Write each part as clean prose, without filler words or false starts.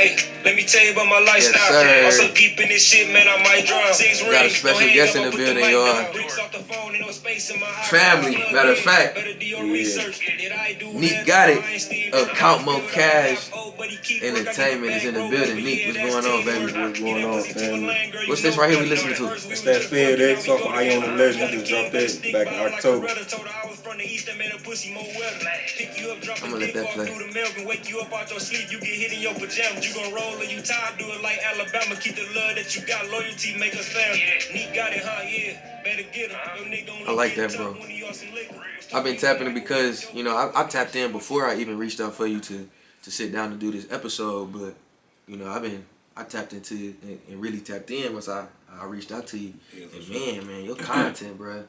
Hey, let me tell you about my lifestyle. Yes, I'm so deep in this shit, man, I might drown. Got a special guest in the building, y'all. Family, matter of fact, Nique got it. Of Count Mo Cash Entertainment is in the building. Nique, what's going on, baby? What's going on, family? What's this right here we listening to? It's that FedEx off of Untitled Chapter. I just dropped that back in October. I'm gonna let that play. You get hit in your pajamas, you gon' roll or you tired, do it like Alabama. Keep the love that you got, loyalty make us family. Nique got it, huh? Yeah, better get him. I like that, bro. I've been tapping it because, you know, I tapped in before I even reached out for you to sit down to do this episode, but, you know, I tapped into it and really tapped in once I reached out to you. Yeah, and sure. man, your content, bro,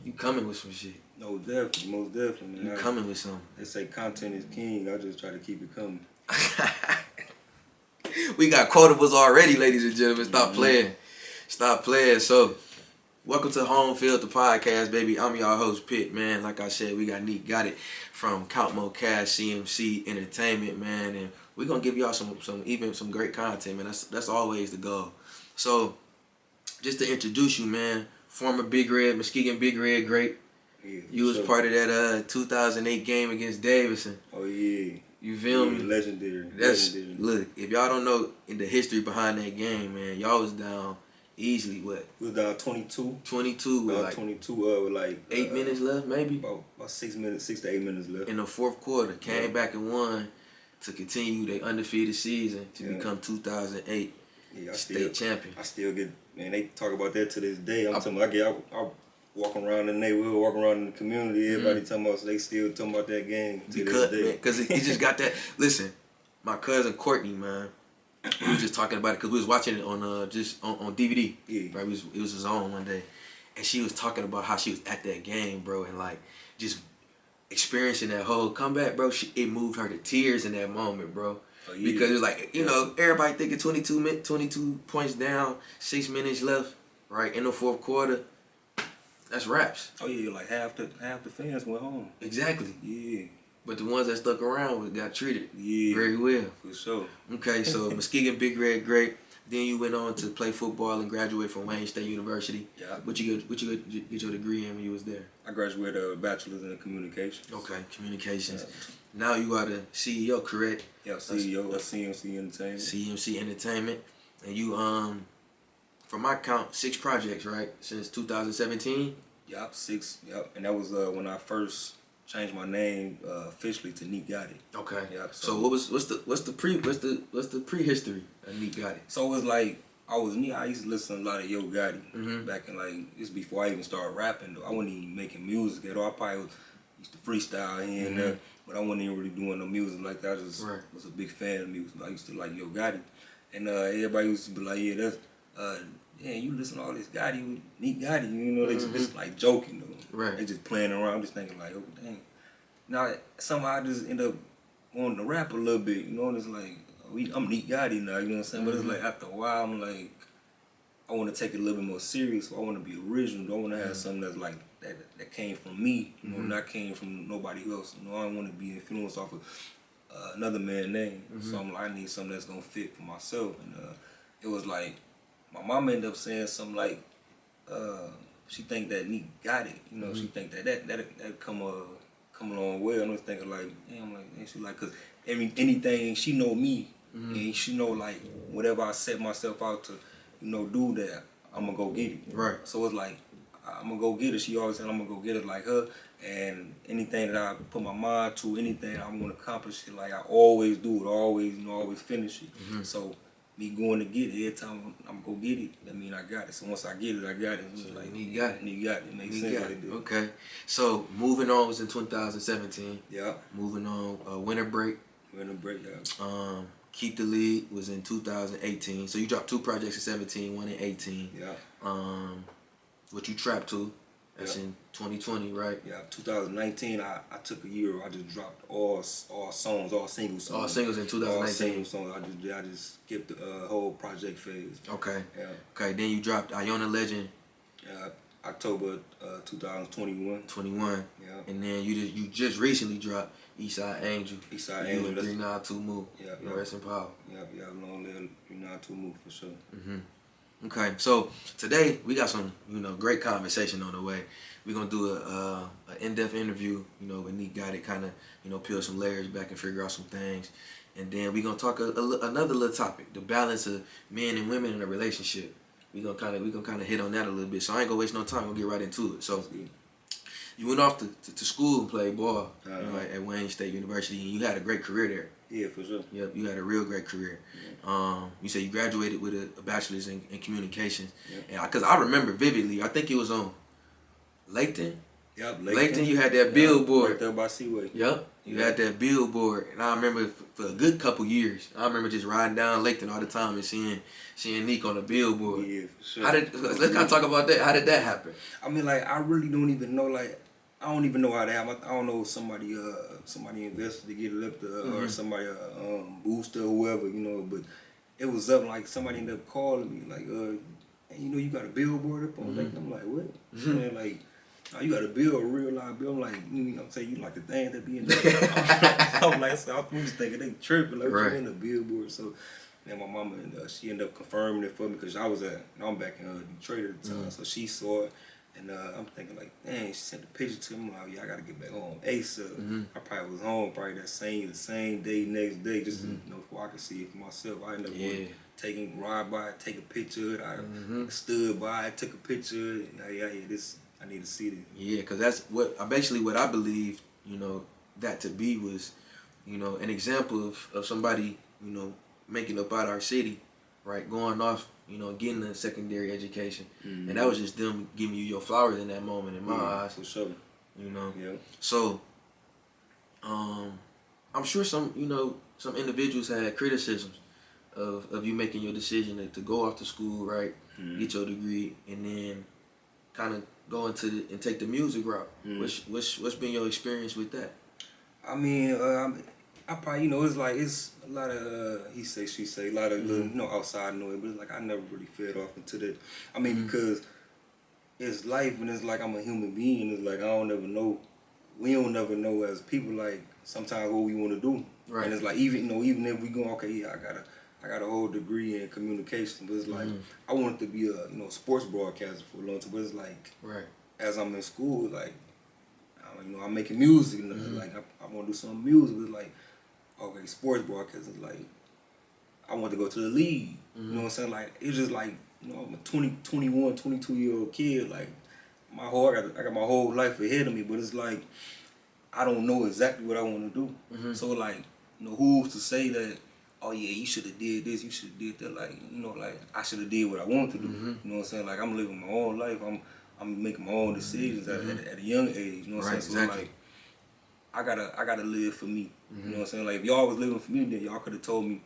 you coming with some shit. No, definitely, most definitely, man. You coming with something. They say content is king. I just try to keep it coming. We got quotables already, ladies and gentlemen. Stop playing. Stop playing. So, welcome to HomeFLD, the podcast, baby. I'm your host, Pitt, man. Like I said, we got Nique got it from Count Mo Cash, CMC Entertainment, man. And we're going to give y'all some great content, man. That's always the goal. So, just to introduce you, man, former Big Red, Muskegon Big Red great. Yeah, You was part of that 2008 game against Davidson. Oh, yeah. You feel me? Legendary. Legendary. Look, if y'all don't know in the history behind that game, man, y'all was down easily, what? We was down 22. 22 with like 22 with like 8 minutes left, maybe? About 6 to 8 minutes left. In the fourth quarter, came back and won to continue their undefeated season to become 2008 state champion. I still get, man, they talk about that to this day. I'm talking about, I walking around the neighborhood, walking around in the community, everybody talking about, so they still talking about that game to this day. Because he just got that. Listen, my cousin Courtney, man, we was just talking about it because we was watching it on just on DVD. Yeah. Right, it was his own one day, and she was talking about how she was at that game, bro, and like just experiencing that whole comeback, bro. It moved her to tears in that moment, bro. Oh, yeah. Because it's like, you know, everybody thinking 22 points down, 6 minutes left, right in the fourth quarter. That's raps. Oh yeah, like half the fans went home. Exactly. Yeah. But the ones that stuck around got treated very well. For sure. Okay, so Muskegon Big Red great. Then you went on to play football and graduate from Wayne State University. Yeah. What you get your degree in when you was there? I graduated a bachelor's in communications. Okay, communications. Now you are the CEO, correct? Yeah, CEO of CMC Entertainment. CMC Entertainment, and you from my count 6 projects, right? Since 2017. Yup, 6. Yup, and that was when I first changed my name officially to Nique got it. Okay. Yep. So what's the prehistory of Nique got it? So it was like I used to listen to a lot of Yo Gotti back in like this before I even started rapping though. I wasn't even making music at all. I probably used to freestyle here and there, but I wasn't even really doing no music like that. I just was a big fan of music. I used to like Yo Gotti, and everybody used to be like, yeah, that's yeah, you listen to all this Gotti, Nique Gotti, you know, they just like joking though. Right. They just playing around. I'm just thinking like, oh dang. Now somehow I just end up wanting to rap a little bit, you know, and it's like I'm Nique Gotti now, you know what I'm saying? But it's like after a while I'm like, I want to take it a little bit more serious. So I want to be original. I want to have something that's like that came from me, you know, not came from nobody else. You know, I don't want to be influenced off of another man's name. So I'm like, I need something that's gonna fit for myself. And it was like my mom ended up saying something like, she think that Nique got it. You know, she think that come a long way. I'm just thinking like, damn, like, and she like, cause anything she know me, and she know like whatever I set myself out to, you know, do that, I'm gonna go get it. Right. So it's like, I'm gonna go get it. She always said I'm gonna go get it like her. And anything that I put my mind to, anything I want to accomplish, it like I always do it, always finish it. So me going to get it, every time I'm gonna go get it, that mean I got it. So once I get it, I got it. It's like Nique got it. Nique got it. It makes sense. Like that. Okay. So moving on was in 2017. Yeah. Moving on, Winter Break. Winter Break, yeah. Keep the Lead was in 2018. So you dropped 2 projects in 17, 1 in 18. Yeah. What you trapped to? That's in 2020, right? Yeah, 2019, I took a year. I just dropped all songs, all single songs. All singles in 2019. All single songs. I just skipped the whole project phase. Okay. Yeah. Okay, then you dropped Iona Legend. Yeah, October 2021. 21. Yeah. And then you just recently dropped Eastside Angel. Eastside You Angel. and 392 Move. Yeah. Rest in power. Yeah. Long live 392 Move for sure. Okay, so today we got some, great conversation on the way. We're gonna do a in-depth interview, with Nique got it, kind of, peel some layers back and figure out some things, and then we're gonna talk another little topic, the balance of men and women in a relationship. We're gonna kind of hit on that a little bit. So I ain't gonna waste no time. We'll get right into it. So you went off to school and played ball, at Wayne State University, and you had a great career there. Yeah, for sure. Yep, you had a real great career. You said you graduated with a bachelor's in communications. And because I remember vividly, I think it was on Laketon. Yep, Laketon, you had that billboard. Right there by Seaway. Yep, you had that billboard. And I remember for a good couple years, I remember just riding down Laketon all the time and seeing Nique on the billboard. Yeah, for sure. Let's kind of talk about that. How did that happen? I mean, like, I really don't even know, like, I don't even know how that happened. I don't know if somebody invested to get it up to, or somebody booster or whoever, but it was up, like, somebody ended up calling me, like, hey, you got a billboard up on Laketon? I'm like, what? Man, like, oh, you got a bill, a real live bill. I'm like, I'm saying, you like the thing that be in there. I'm like, so I'm just thinking they tripping, like, right. in the billboard. So then my mama, she ended up confirming it for me because I'm back in Detroit at the time. So she saw it, and I'm thinking like, dang, she sent the picture to me. I'm like, yeah, I gotta get back home ASAP. I probably was home the same day, next day, just before I could see it for myself. I ended up ride by, take a picture of it. I stood by, took a picture. I need to see this. Yeah, because that's what I believe, that to be was, an example of somebody, making up out our city, right, going off, getting a secondary education. And that was just them giving you your flowers in that moment in my eyes. For sure. Yeah. So, I'm sure some individuals had criticisms of you making your decision to go off to school, right, get your degree, and then kind of go into and take the music route. What's been your experience with that? I mean, I probably, it's a lot of he say, she say, a lot of little, outside noise, but it's like I never really fed off into that. I mean, because it's life, and it's like I'm a human being. It's like we don't never know as people, like, sometimes what we want to do. Right. And it's like, even if we go, okay, yeah, I got a whole degree in communication, but it's like I wanted to be a sports broadcaster for a long time. But it's like, right, as I'm in school, like, I'm making music, and like I want to do some music. It's like, okay, sports broadcasting, like, I want to go to the league. You know what I'm saying? Like, it's just like, I'm a 21, 22-year-old kid. Like, I got my whole life ahead of me, but it's like I don't know exactly what I want to do. So like, who's to say that? Oh yeah, you should have did this, you should have did that. Like, like I should have did what I wanted to do. You know what I'm saying? Like, I'm living my own life. I'm making my own decisions at a young age. You know what I'm saying? Exactly. So like, I gotta live for me. You know what I'm saying? Like, if y'all was living for me, then y'all could have told me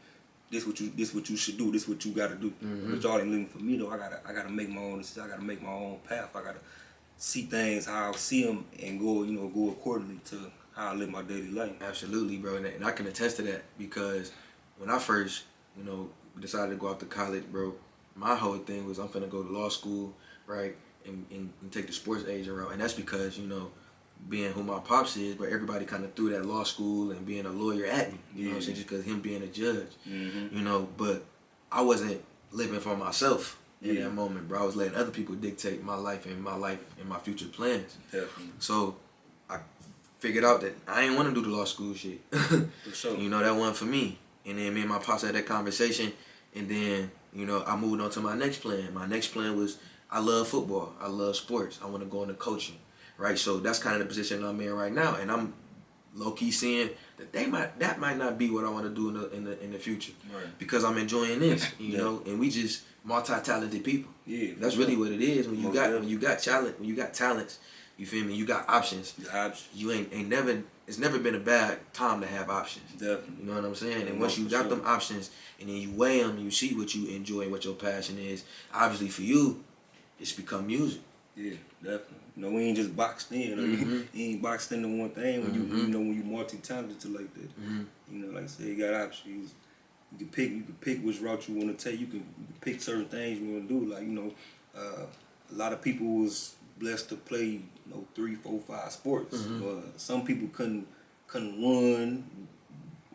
this what you should do, this what you gotta do. But y'all ain't living for me though. I gotta make my own decisions. I gotta make my own path. I gotta see things how I see them and go accordingly to how I live my daily life. Absolutely, bro, and I can attest to that because when I first, decided to go off to college, bro, my whole thing was I'm finna go to law school, right, and take the sports agent route, and that's because, being who my pops is, but everybody kind of threw that law school and being a lawyer at me, you know what I'm saying, just because him being a judge, but I wasn't living for myself in that moment, bro. I was letting other people dictate my life and my future plans. Definitely. So I figured out that I ain't want to do the law school shit. For sure. That wasn't for me. And then me and my pops had that conversation, and then, I moved on to my next plan. My next plan was I love football. I love sports. I want to go into coaching, right? So that's kind of the position I'm in right now, and I'm low-key seeing that that might not be what I want to do in the future, right? Because I'm enjoying this, and we just multi-talented people. Yeah, that's really what it is. When you got talents, you feel me? You got options. You ain't never. It's never been a bad time to have options. Definitely. You know what I'm saying? And once you got them options, and then you weigh them, and you see what you enjoy and what your passion is. Obviously, for you, it's become music. Yeah, definitely. We ain't just boxed in. You ain't boxed into one thing. When when you multi-talented like that. Like I said, you got options. You can pick which route you want to take. You can pick certain things you want to do. Like, a lot of people was blessed to play 3, 4, 5 sports. Some people couldn't couldn't run,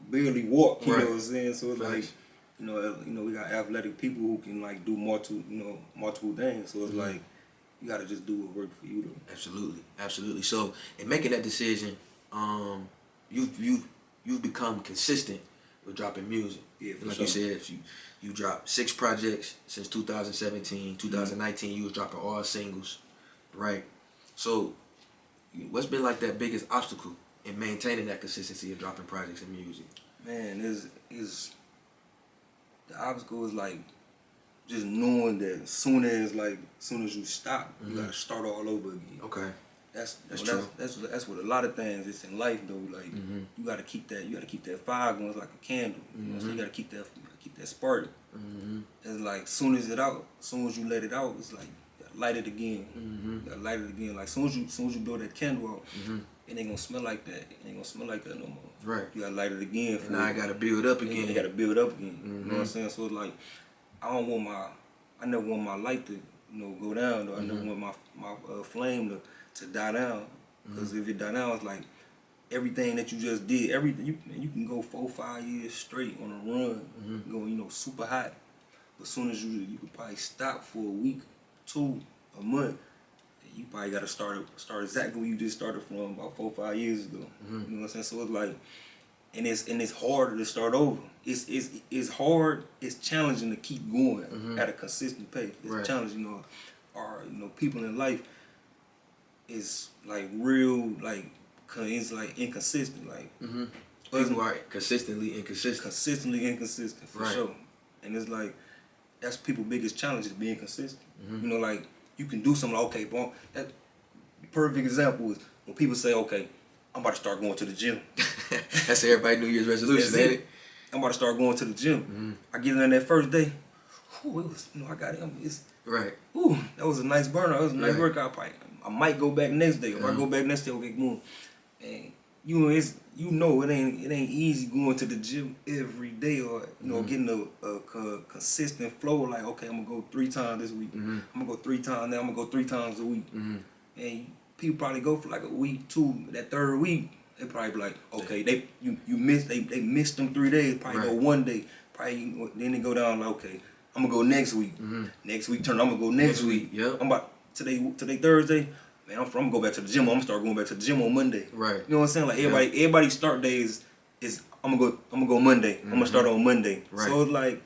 barely walk. You Right. know what I'm saying? So it's Facts. like, we got athletic people who can like do multiple things. So it's like you gotta just do what works for you though. Absolutely. So in making that decision, you've become consistent with dropping music. Yeah, for like sure. you said, if you dropped 6 projects since 2017, 2019, you was dropping all singles, right? So what's been like that biggest obstacle in maintaining that consistency of dropping projects and music? Man, is the obstacle is like just knowing that as soon as you stop, you gotta start all over again. Okay. That's true. That's what a lot of things it's in life though. Like you gotta keep that fire going. It's like a candle. You know, so you gotta keep that spark. It's like soon as you let it out, it's like you gotta light it again. You gotta light it again. Like soon as you blow that candle out, it ain't gonna smell like that. It ain't gonna smell like that no more. Right. You gotta light it again. And now I gotta build up You again. gotta build up again. You know what I'm saying? So it's like I never want my light to go down. Though. I never want my flame to die down. Because if it die down, it's like everything that you just did, everything you can go 4-5 years straight on a run, go super hot. But as soon as you could probably stop for a week, 2, a month, you probably gotta start exactly where you just started from about 4-5 years ago. You know what I'm saying? So it's like, and it's harder to start over. It's hard. It's challenging to keep going at a consistent pace. It's Right. challenging. People in life is like real it's like inconsistent. Like People are consistently inconsistent. For Right. sure. And it's like that's people's biggest challenge is being consistent. Like you can do something like, okay, boy, that perfect example is when people say, okay, I'm about to start going to the gym. That's everybody's New Year's resolution, That's ain't it. it? I'm about to start going to the gym. I get in there that first day. Whew, it was, I got it. Right. That was a nice burnout. It was a nice Right. workout. I might go back next day. If I go back next day, okay, boom. And it ain't easy going to the gym every day or getting a consistent flow. Like, okay, I'm gonna go 3 times this week. I'm gonna go 3 times. Then I'm gonna go 3 times a week. And people probably go for like a week, 2. That third week, they probably be like, okay, they missed them 3 days. Probably go Right. 1 day. Probably then they go down like, okay, I'm gonna go next week. Next week I'm gonna go next week. Yep. I'm about today Thursday. Man, I'm gonna go back to the gym. I'm gonna start going back to the gym on Monday. Right. You know what I'm saying? Like everybody's start day is I'm gonna go Monday. I'm gonna start on Monday. Right. So it's like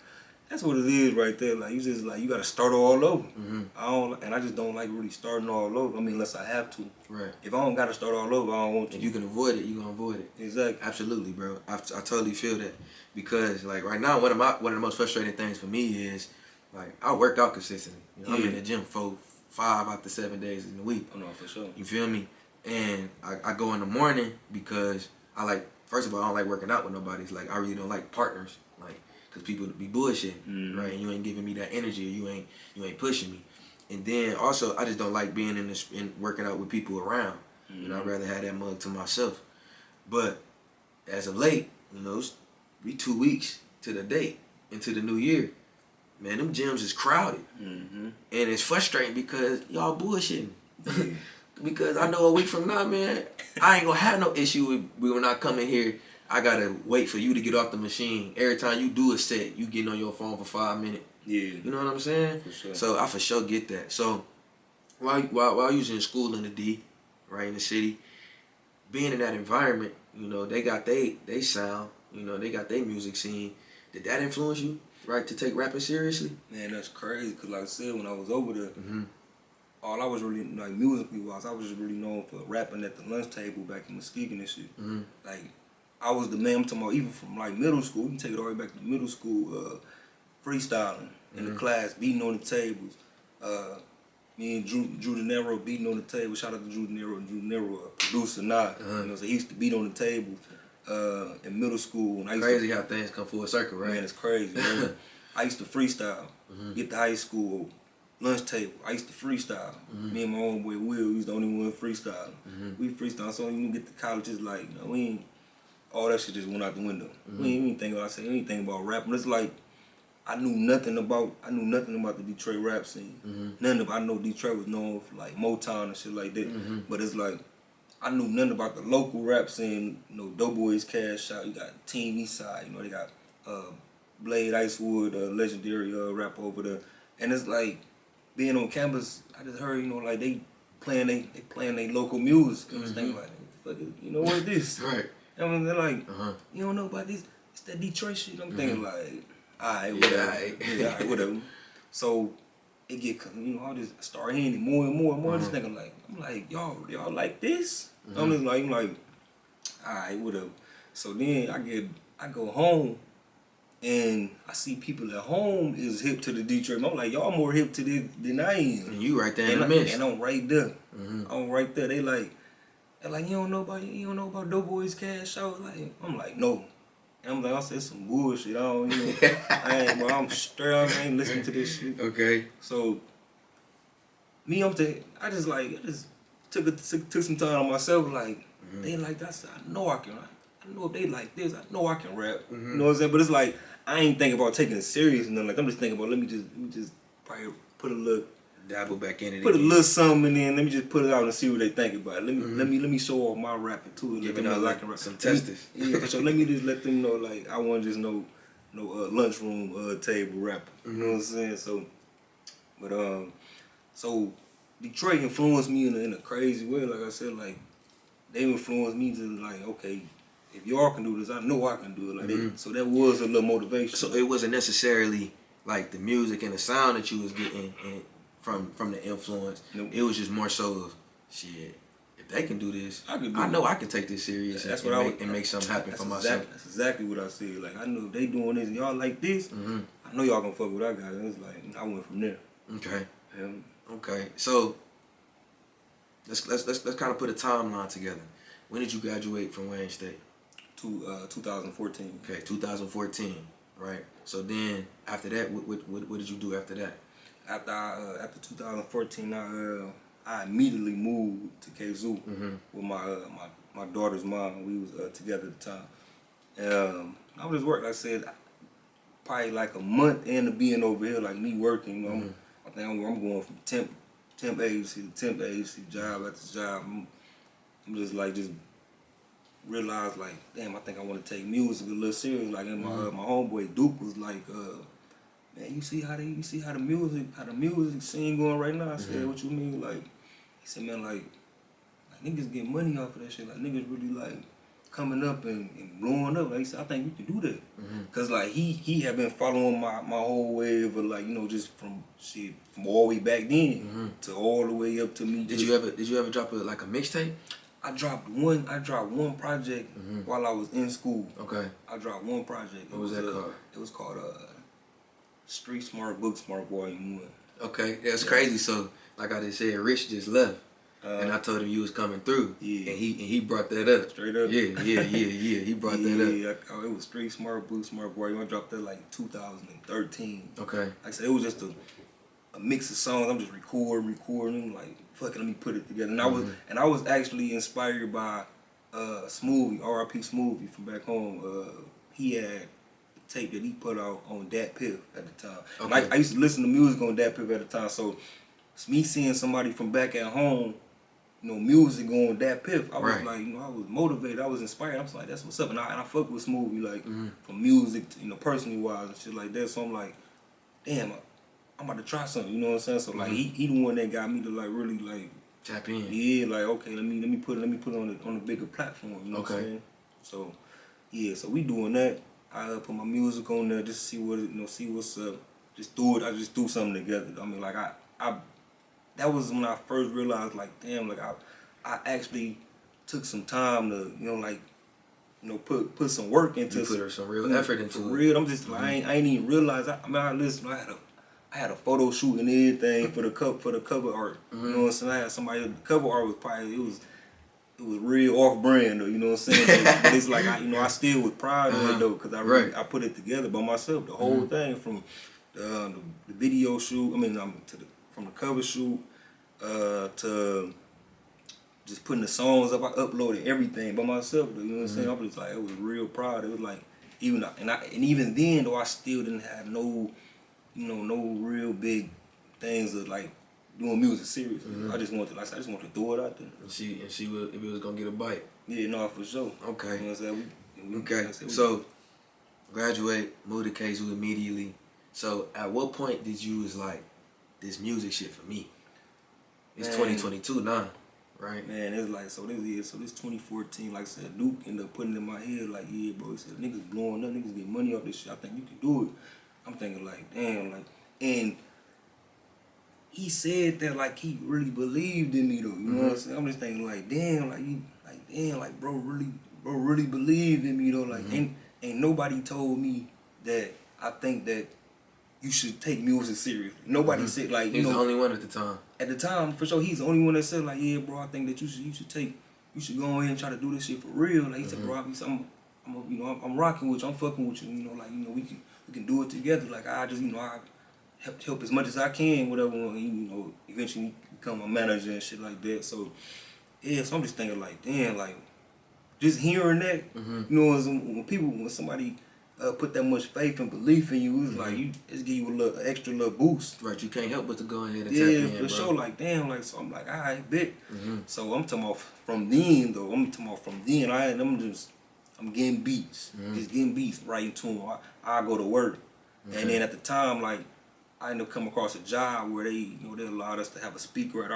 that's what it is right there. Like you gotta start all over. I just don't like really starting all over. I mean, unless I have to. Right. If I don't gotta start all over, I don't want to. If you can avoid it, you're gonna avoid it. Exactly. Absolutely, bro. I totally feel that. Because like right now, one of the most frustrating things for me is like I work out consistently. I'm in the gym 5 out the 7 days in the week. Oh no, for sure. You feel me? And I go in the morning because first of all, I don't like working out with nobody. It's like I really don't like partners, like, cause people be bullshitting, right? And you ain't giving me that energy, or you ain't pushing me. And then also, I just don't like being in working out with people around. I'd rather have that mug to myself. But as of late, we 2 weeks to the date into the new year. Man, them gyms is crowded. And it's frustrating because y'all bullshitting. Because I know a week from now, man, I ain't gonna have no issue with when I come in here. I gotta wait for you to get off the machine. Every time you do a set, you getting on your phone for 5 minutes. Yeah. You know what I'm saying? For sure. So I for sure get that. So while you was in school in the D, right, in the city, being in that environment, they got they sound, they got their music scene. Did that influence you? Right, to take rapping seriously? Man, that's crazy. Cause like I said, when I was over there, all I was really like musically wise, I was just really known for rapping at the lunch table back in Muskegon and shit. Like I was the man. I'm talking about even from like middle school. You can take it all the way back to middle school. Freestyling in the class, beating on the tables. Me and Drew De Niro beating on the table. Shout out to Drew De Niro. Drew De Niro, producer now. So he used to beat on the tables. In middle school. And Crazy how things come full circle, right? Man, it's crazy. Man. I used to freestyle. Get to high school, lunch table. I used to freestyle. Me and my homeboy Will, he was the only one freestyling. We freestyle. So when you get to college, it's like, we ain't, all that shit just went out the window. We ain't think about rapping. It's like I knew nothing about the Detroit rap scene. None of it. I know Detroit was known for like Motown and shit like that. But it's like I knew nothing about the local rap scene. You know, Doughboys Cash Out. You got Team Eastside. You know, they got Blade Icewood, legendary rapper over there. And it's like being on campus. I just heard, you know, like they playing they local music. I was thinking like, you know what is this? Right. I mean, they're like, you don't know about this? It's that Detroit shit. I'm thinking like, alright, whatever. Whatever. So it get, you know, I just start hearing it more and more and more. Just thinking like, I'm like, y'all like this? I'm just like, alright, whatever. So then I go home and I see people at home is hip to the Detroit. I'm like, y'all more hip to this than I am. And you right there in the midst. And I'm right there. I'm right there. They're like, you don't know about Doughboys Cash Out? Like, I'm like, no. And I'm like, I said some bullshit. I don't, you know, I'm straight up, I ain't listening to this shit. Okay. So me, I just took some time on myself. Like they like that. I said, I know if they like this, I know I can rap. You know what I'm saying? But it's like I ain't thinking about taking it serious. And like I'm just thinking about let me just probably put a little. Dabble back in it. Put a little something in. Let me just put it out and see what they think about it. Let me show off my rapping too. Give it like some testers. Yeah, so let me just let them know like I want just no lunchroom table rapper. You know what I'm saying? So, but so Detroit influenced me in a crazy way. Like I said, like they influenced me to like, okay, if y'all can do this, I know I can do it. Like so that was a little motivation. So it wasn't necessarily like the music and the sound that you was getting and from the influence. Nope. It was just more so of shit. If they can do this, I know I can take this serious and make something happen for myself. That's exactly what I said. Like I know if they doing this and y'all like this, I know y'all gonna fuck with what I got. And it's like I went from there. Okay. Okay. So let's kind of put a timeline together. When did you graduate from Wayne State? 2014. Okay, 2014. Right. So then after that, what did you do after that? After 2014, I immediately moved to KZoo with my daughter's mom. We was together at the time. I was just working. Like I said, probably like a month into being over here, like me working. You know, I think I'm going from temp agency to temp agency, job after job. I'm just realized like, damn, I think I want to take music a little serious. Like, and my homeboy Duke was like, man, you see how the music scene going right now? I said, what you mean? Like, he said, man, like niggas get money off of that shit. Like niggas really like coming up and blowing up. Like he said, I think we can do that. Cause like he had been following my whole wave of like, you know, just from all the way back then to all the way up to me. Did you ever drop a mixtape? I dropped one project while I was in school. Okay. I dropped one project. What was that called? It was called Street Smart Book Smart Volume 1. Okay, that's crazy. So, like I just said, Rich just left, and I told him you was coming through. Yeah. And he brought that up. Straight up. Yeah. He brought that up. Yeah, it was Street Smart Book Smart Volume 1. I dropped that like 2013. Okay. Like I said, it was just a mix of songs. I'm just recording. Like, fuck it, let me put it together. And I was actually inspired by Smoothie, R.I.P. Smoothie from back home. He had tape that he put out on Dat Piff at the time. Okay. I used to listen to music on Dat Piff at the time, so it's me seeing somebody from back at home, you know, music on Dat Piff. I was like, you know, I was motivated, I was inspired. I was like, that's what's up. And I fuck with Smoothie, like, from music, to, you know, personally wise and shit like that. So I'm like, damn, I'm about to try something, you know what I'm saying? So like, he the one that got me to like really like tap in. Yeah, like okay, let me put it on a bigger platform, you know what I'm saying? So yeah, so we doing that. I put my music on there just to see what see what's up. I just threw something together. I mean, like I that was when I first realized, like, damn, like I actually took some time to, put some work into. You put some real effort into it. For real, I'm just like I ain't even realize. I had a photo shoot and everything for the cover art. You know what I'm saying? I had somebody. The cover art was probably it was real off brand though. You know what I'm saying? But it's like I still with pride in it though, because I put it together by myself. The whole thing from the video shoot. I mean, from the cover shoot to just putting the songs up. I uploaded everything by myself though. You know what I'm saying? I was like, it was real proud. It was like even then though I still didn't have no real big things of like doing music serious. I just wanted to, like I said, I just wanted to throw it out there. And see if it was gonna get a bite. Yeah, no, for sure. Okay. You know what I'm saying? Okay. Like I said, So graduate, moved to KZoo immediately. So at what point did you was like, this music shit for me? It's 2022 now, right? Man, it's like, so this 2014, like I said, Duke ended up putting in my head, like, yeah, bro, he said, niggas blowing up, niggas getting money off this shit, I think you can do it. I'm thinking, like, damn, like, and he said that, like, he really believed in me, though, you know what I'm saying? I'm just thinking, like, damn, like, bro, really believed in me, though, like, ain't nobody told me that I think that you should take music seriously. Nobody said, like, you He was know. the only one at the time. At the time, for sure, he's the only one that said, like, yeah, bro, I think that you should go ahead and try to do this shit for real. Like, he said, bro, I'm rocking with you, I'm fucking with you, you know, like, you know, we can do it together. Like, I just, you know, I help as much as I can, whatever, and, you know, eventually become a manager and shit like that. So, yeah, so I'm just thinking, like, damn, like, just hearing that, you know, when somebody put that much faith and belief in you, it's like, it's give you a little extra little boost. Right, you can't help but to go ahead and tap Yeah, in, for bro. sure, like, damn, like, so I'm like, all right, bet. So I'm talking about from then, though, I'm getting beats, just getting beats, writing to them. I go to work. And then at the time, like, I ended up coming across a job where they allowed us to have a speaker at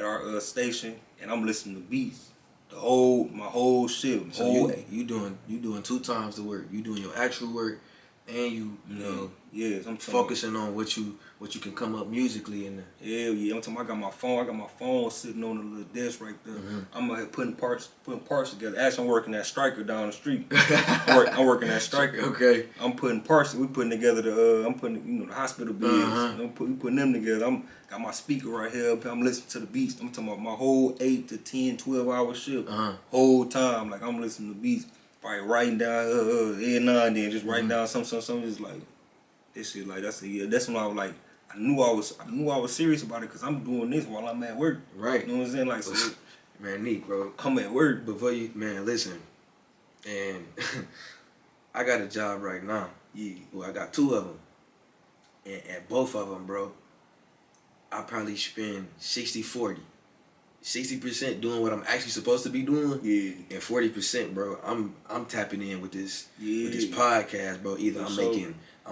our station, and I'm listening to beats. My whole shit. So you doing 2 times the work. You doing your actual work, and you know, I'm focusing on what you can come up musically in there. Hell yeah, I'm talking. I got my phone sitting on the little desk right there. I'm putting parts together. Actually, I'm working that Striker down the street. I'm working that Striker. Okay. I'm putting parts. We putting together the hospital beds. We putting them together. Got my speaker right here. I'm listening to the beats. I'm talking about my whole 8 to 10, 12 hour shift. Whole time, like, I'm listening to beats. Probably writing down every now and then, just writing down something. Just like this shit. Like, that's when I was like, I knew I was serious about it, because I'm doing this while I'm at work. Right. You know what I'm saying? Like, so man, Nique, bro. I'm at work. Before you, man, listen. And I got a job right now. Yeah. Well, I got 2 of them. And at both of them, bro, I probably spend 60-40. 60% doing what I'm actually supposed to be doing. Yeah. And 40%, bro, I'm tapping in with this podcast, bro. Either I'm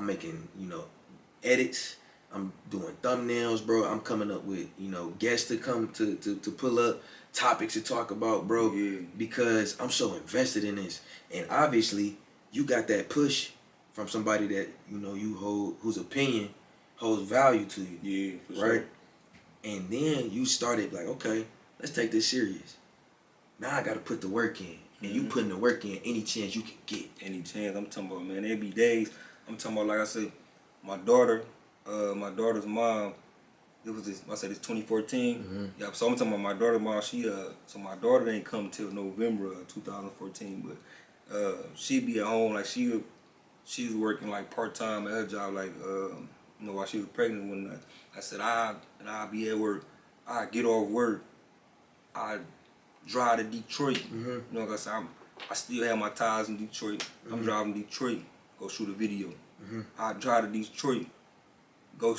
making, you know, edits. I'm doing thumbnails, bro. I'm coming up with, you know, guests to come to pull up, topics to talk about, bro. Yeah. Because I'm so invested in this. And obviously, you got that push from somebody that, you know, you hold, whose opinion holds value to you. Yeah, for right? sure. And then you started like, okay, let's take this serious. Now I got to put the work in. And you putting the work in any chance you can get. Any chance. I'm talking about, man, there be days. I'm talking about, like I said, my daughter's mom, it's 2014. Yeah, so I'm talking about my daughter's mom. So my daughter didn't come till November of 2014, but she be at home, like, she was working, like, part-time at her job, like, you know, while she was pregnant. When I said, I'll be at work, I get off work, I drive to Detroit. You know, like I said, I still have my ties in Detroit. I'm driving to Detroit, go shoot a video. I drive to Detroit, go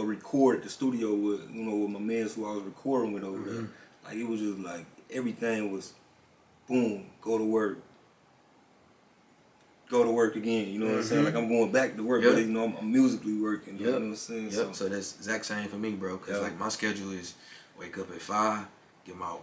record at the studio with my mans who I was recording with over there. Like, it was just like everything was, boom, go to work again. You know what I'm saying? Like, I'm going back to work, but you know, I'm musically working. You know what I'm saying? So that's exact same for me, bro. Cause like my schedule is wake up at 5, get my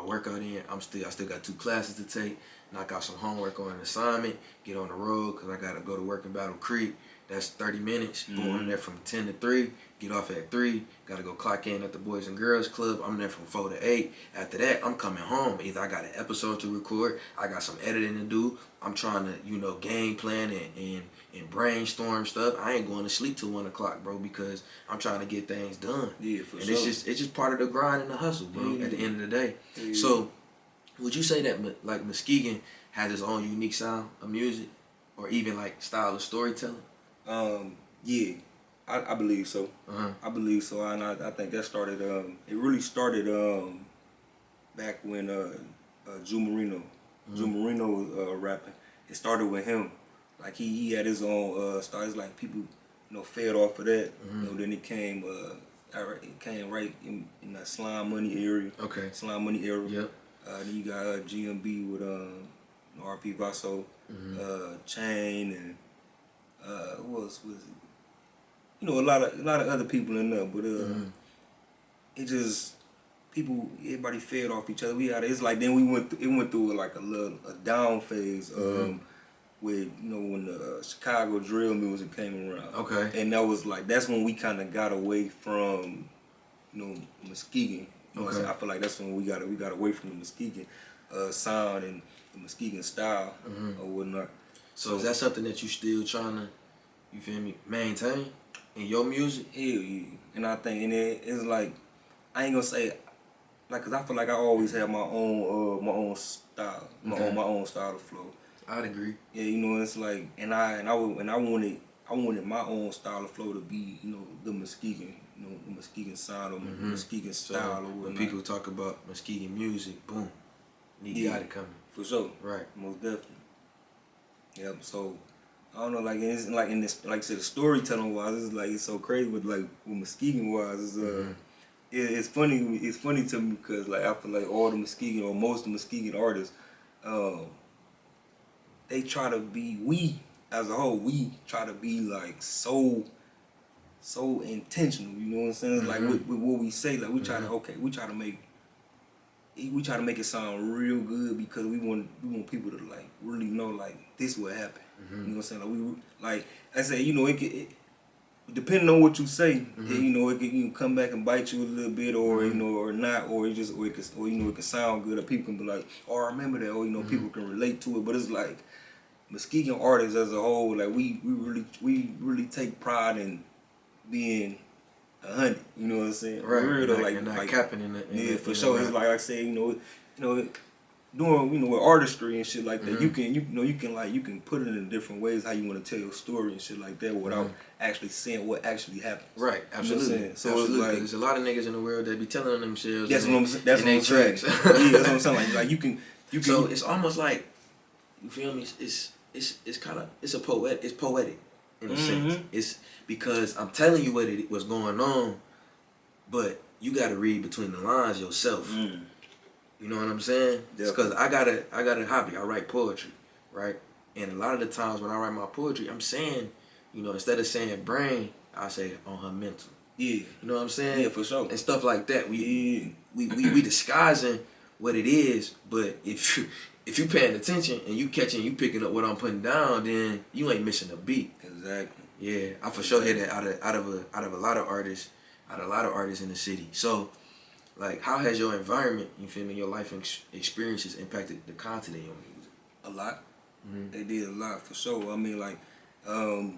workout in. I still got 2 classes to take. Knock out some homework on an assignment. Get on the road, cause I gotta go to work in Battle Creek. That's 30 minutes. Boom, I'm there from 10 to 3. Get off at 3. Gotta go clock in at the Boys and Girls Club. I'm there from 4 to 8. After that, I'm coming home. Either I got an episode to record, I got some editing to do. I'm trying to, you know, game plan and brainstorm stuff. I ain't going to sleep till 1 o'clock, bro, because I'm trying to get things done. Yeah, for and sure. it's just part of the grind and the hustle, bro, at the end of the day. So, would you say that, like, Muskegon has its own unique sound of music, or even, like, style of storytelling? Yeah, I believe so. I believe so, and I think that started. It really started back when Drew Marino was rapping. It started with him. Like, he had his own style. It's like people, you know, fed off of that. You know, then it came It came right in that Slime Money area. Okay. Slime Money area. Yep. Then you got GMB with RP Vaso, Chain, and who else was it? You know, a lot of other people in there, but it just everybody fed off each other. It's like then it went through like a down phase with, you know, when the Chicago drill music came around. Okay. And that's when we kind of got away from, you know, Muskegon. You know what I'm saying? I feel like that's when we got away from the Muskegon sound and the Muskegon style or whatnot. So is that something that you still trying to, you feel me, maintain in your music? Hell yeah. And I think, and it's like, I ain't gonna say, like, cause I feel like I always have my own style, my own style of flow. I'd agree. Yeah, you know, it's like, I wanted my own style of flow to be, you know, the Muskegon, you know, the Muskegon sound or the Muskegon style or whatnot. When people talk about Muskegon music, boom, Nique got it coming. For sure. Right. Most definitely. Yep. So I don't know, like it's like in this, like I said, storytelling wise, it's like it's so crazy with Muskegon wise. It's funny. It's funny to me because like I feel like all the Muskegon or most of the Muskegon artists, they try to be we try to be like so intentional. You know what I'm saying? It's like with what we say, like we try to make it sound real good because we want people to like really know like this what happened. You know what I'm saying? Like I say, you know, it depending on what you say, you know, it can come back and bite you a little bit, or you know, or not, or it can sound good, or people can be like, oh, I remember that, or you know, people can relate to it. But it's like Muskegon artists as a whole, like we really take pride in being 100. You know what I'm saying? Right. Real though, like not capping in the for sure. It's like I say, you know. Doing, you know, with artistry and shit like that, you can put it in different ways how you want to tell your story and shit like that without actually saying what actually happened. Right, absolutely. You know what I'm saying? So absolutely. it's like there's a lot of niggas in the world that be telling themselves. That's what I'm saying. That's what I'm saying. Yeah, that's what I'm saying. Like you can. So it's almost like, you feel me? It's kind of it's poetic in a sense. It's because I'm telling you what's going on, but you got to read between the lines yourself. You know what I'm saying? It's because I got a hobby. I write poetry, right? And a lot of the times when I write my poetry, I'm saying, you know, instead of saying brain, I say on her mental. Yeah. You know what I'm saying? Yeah, for sure. And stuff like that. We disguising what it is, but if you paying attention and you picking up what I'm putting down, then you ain't missing a beat. Exactly. Yeah, I for sure hear that out of a lot of artists, in the city. So, like, how has your environment, you feel me, your life experiences impacted the content of your music? A lot. They did a lot for sure. I mean, like a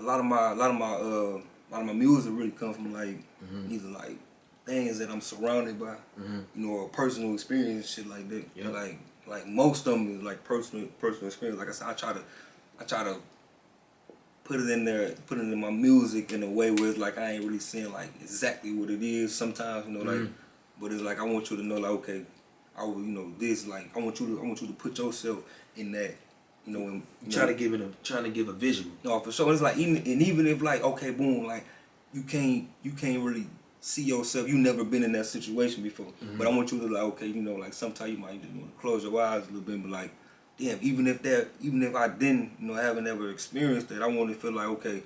lot of my music really comes from like either like things that I'm surrounded by, you know, or personal experience, shit like that. Yep. Like most of them is like personal experience. Like I said, I try to put it in my music in a way where it's like I ain't really saying like exactly what it is sometimes, you know, like, but it's like I want you to know like, okay, I will, you know, this, like I want you to put yourself in that, you know, and Trying to give a visual. No, for sure. It's like even if like, okay, boom, like you can't really see yourself. You never been in that situation before. But I want you to like, okay, you know, like sometimes you might just want to close your eyes a little bit, but like, damn, even if I didn't, you know, haven't ever experienced that, I want to feel like, okay,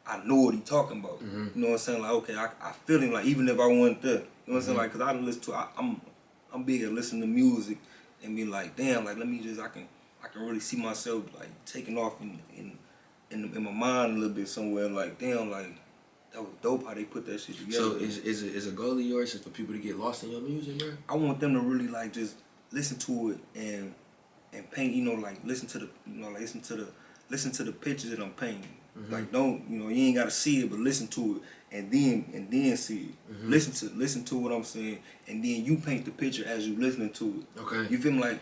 I know what he talking about. You know what I'm saying? Like, okay, I feel him. Like, even if I wasn't there, you know what I'm saying? Like, cause I listen to, I'm big at listening to music and be like, damn, like let me just, I can really see myself like taking off in my mind a little bit somewhere. Like, damn, like that was dope how they put that shit together. So is a goal of yours is for people to get lost in your music, bro? I want them to really like just listen to it and paint, you know, like listen to the pictures that I'm painting. Like don't, you know, you ain't gotta see it, but listen to it and then see it. Listen to what I'm saying, and then you paint the picture as you listening to it. Okay. You feel me? Like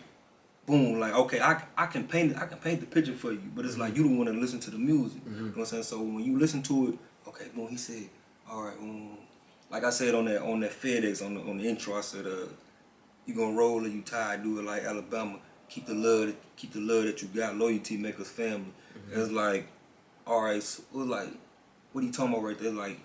boom, like okay, I can paint the picture for you, but it's like you don't want to listen to the music. You know what I'm saying? So when you listen to it, okay, boom, he said, all right, like I said on that FedEx on the intro, I said, you gonna roll or you tired, do it like Alabama. Keep the love that you got. Loyalty make us family. It's like, all right, so it was like what he talking about right there? Like,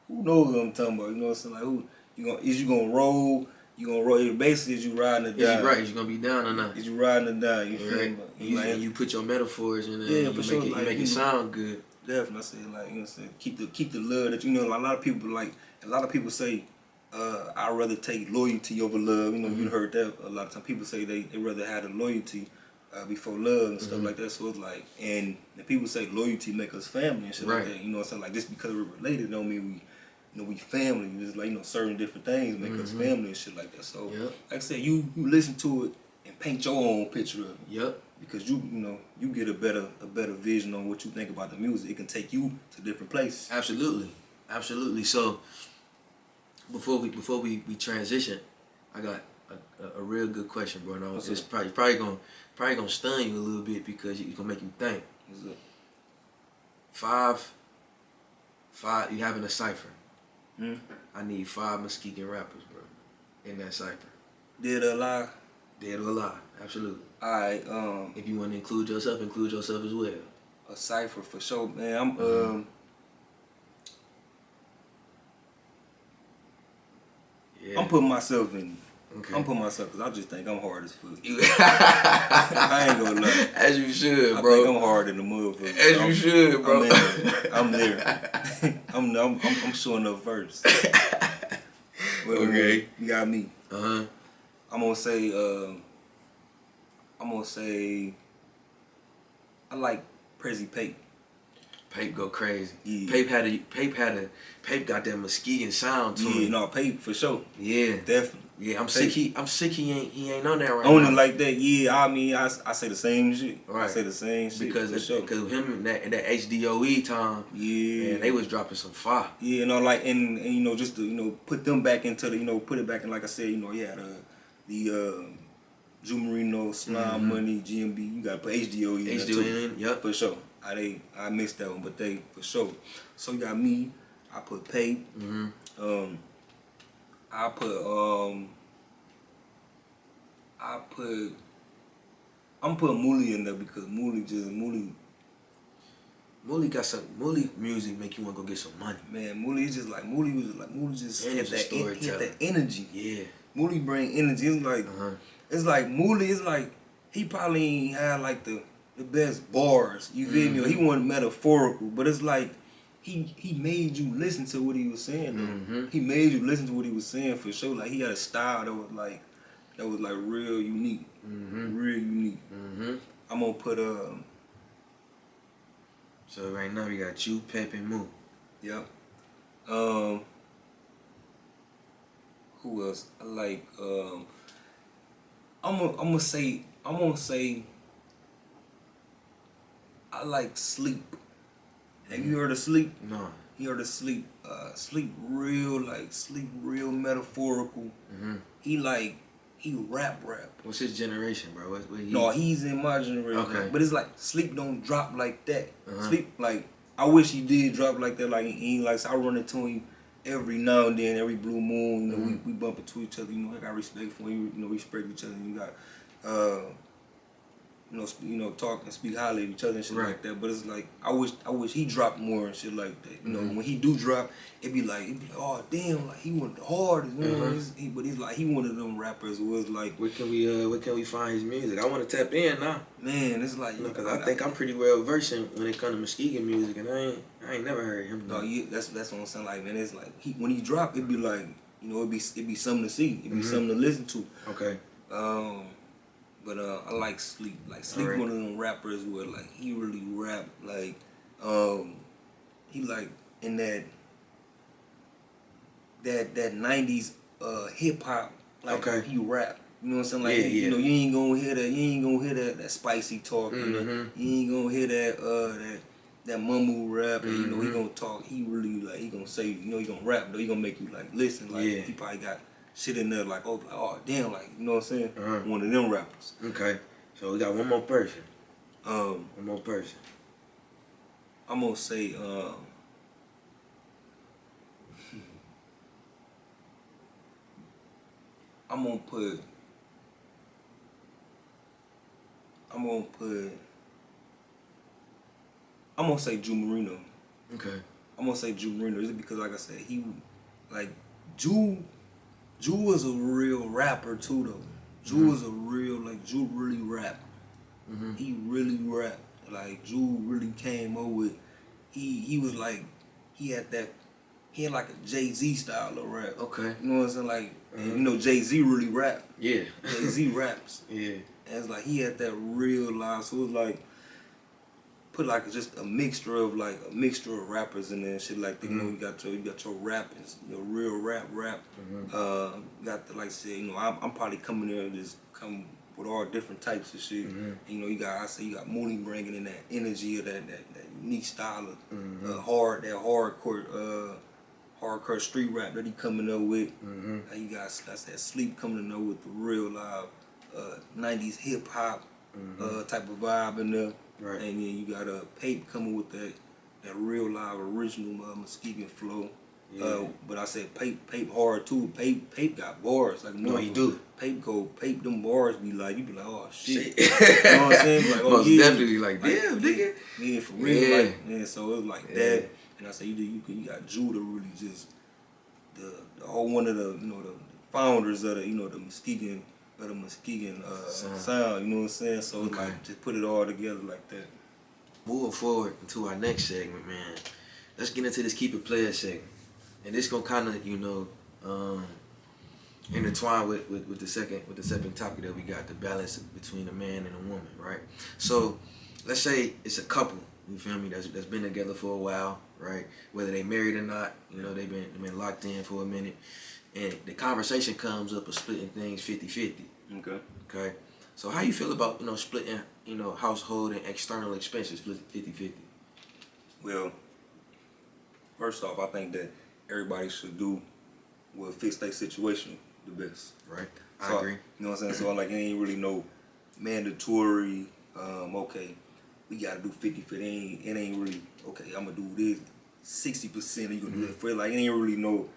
who knows what I'm talking about? You know what I'm saying? Like, who you gonna roll? You gonna roll? Basically, is you riding it down? Is you gonna be down or not? Is you riding it down? You feel right. me? And you put your metaphors in there. Yeah, you for sure. You make it sound good. Definitely, I say like, you know what I'm saying? Keep the love that, you know, like, a lot of people say, I'd rather take loyalty over love. You know, you heard that a lot of times. People say they rather have the loyalty before love and stuff like that. So it's like, and the people say loyalty make us family and shit like that. You know what I'm saying? Like, just because we're related don't mean we family. Just like, you know, certain different things make us family and shit like that. So like I said, you listen to it and paint your own picture of it. Yep. Because you get a better vision on what you think about the music. It can take you to different places. Absolutely. So before we transition, I got a real good question, bro. No, it's probably gonna stun you a little bit because it's gonna make you think. What's up? Five. You having a cipher? I need 5 Muskegon rappers, bro, in that cipher. Dead or alive? Dead or alive, absolutely. Alright, if you want to include yourself as well. A cipher for sure, man. I'm putting myself in. Okay. I'm putting myself because I just think I'm hard as fuck. I ain't gonna lie. As you should, bro. I think I'm hard in the motherfucker. As you should, bro. I'm there. I'm showing up first. Okay. You got me. I'm gonna say I like Prezi Pape. Pape go crazy. Yeah. Pape got that Muskegon sound to him. Yeah, no, Pape for sure. Yeah. Definitely. Yeah, I'm sick he ain't on that right on now. it like that, yeah. I mean, I say the same shit. Right. I say the same shit because him in that HDOE time, yeah, man, they was dropping some fire. Yeah, you know, like and you know, just to, you know, put them back into the, you know, put it back in, like I said, you know, yeah, the Jew Marino, Slime Money, GMB, you gotta put HDOE in there too. Yep, for sure. I missed that one, but they for sure. So you got me. I put Pape. I'm putting Mooley in there because Mooley music make you want to go get some money. Man, Mooley just had that energy. Yeah. Mooley bring energy. It's like Mooley is like, he probably ain't had like the best bars. You feel me? Or he wasn't metaphorical, but it's like he made you listen to what he was saying. He made you listen to what he was saying for sure. Like, he had a style that was like real unique. Real unique. I'm gonna put So right now we got you, Pep, and Moo. Yep. Who else? I like I'm gonna say I like Sleep. Have you heard of Sleep? No. You heard of Sleep? Sleep real metaphorical. He rap. What's his generation, bro? No, he's in my generation. Okay. But it's like Sleep don't drop like that. Sleep, like, I wish he did drop like that. Like, he likes, I run into him every now and then, every blue moon. You know, we bump into each other. You know, I got respect for him. You know, respect each other. And you got, talk and speak highly of each other and shit like that. But it's like, I wish he dropped more and shit like that. You know, when he do drop, it be like, oh damn, like, he went the hardest. You know, but he's like, he one of them rappers who was like, where can we find his music? I want to tap in now. Man, it's like, because I think I'm pretty well versed when it comes to Muskegon music, and I ain't never heard him. No, that's what I'm saying. Like, man, it's like when he drop, it be like, you know, it be something to see, it be something to listen to. Okay. But I like Sleep. Like, Sleep, one of them rappers where, like, he really rap, like, he like in that 90s hip hop, like, he rap. You know what I'm saying? Like, you know, you ain't gonna hear that spicy talk. You know? You ain't gonna hear that mumble rap. And, you know, he gonna talk. He really, like, he gonna say, you know, he gonna rap though. He gonna make you, like, listen. Like, he probably got shit in there like, oh damn, like, you know what I'm saying? One of them rappers. Okay. So we got one more person. I'm gonna say I'm gonna say Jew Marino. Okay. I'm gonna say Jew Marino. Is it because, like I said, he like Jew was a real rapper too though. Jew was a real Jew really rap. He really rap. Like Jew really came up with. He was like he had like a Jay-Z style of rap. Okay. You know what I'm saying? Like and you know Jay-Z really rap. Yeah. Jay-Z raps. Yeah. And it's like he had that real line. So it was like put like just a mixture of rappers in there and shit like that. You know, you got your rappers, your real rap. Got the like say, you know, I'm probably coming there and just come with all different types of shit. And, you know, you got Mooney bringing in that energy of that unique style of hardcore street rap that he coming up with. And you got that Sleep coming up with the real live 90s hip hop type of vibe in there. Right. And then you got Pape coming with that real live original Muskegon flow. Yeah. But I said Pape hard too. Pape got bars like no, he do. Pape them bars be like you be like oh shit. You know what I'm saying? Like, oh, most yeah. definitely like damn nigga. Yeah, for real. Yeah. Like, yeah, so it was like that. And I said you got Judah really just the whole one of the the founders of the the Muskegon sound, you know what I'm saying? So okay. like just put it all together like that. Moving forward into our next segment, man. Let's get into this Keep It Player segment. And this gonna kinda, intertwine with the second topic that we got, the balance between a man and a woman, right? So let's say it's a couple, you feel me, that's been together for a while, right? Whether they married or not, they've been locked in for a minute. And the conversation comes up of splitting things 50-50. Okay. So how you feel about, splitting, household and external expenses, split 50-50? Well, first off, I think that everybody should do what fits their situation the best. Right. So, I agree. You know what I'm saying? So like it ain't really no mandatory, okay, we gotta do 50-50. It ain't really, okay, I'm gonna do this 60% you gonna do that for it. Like it ain't really no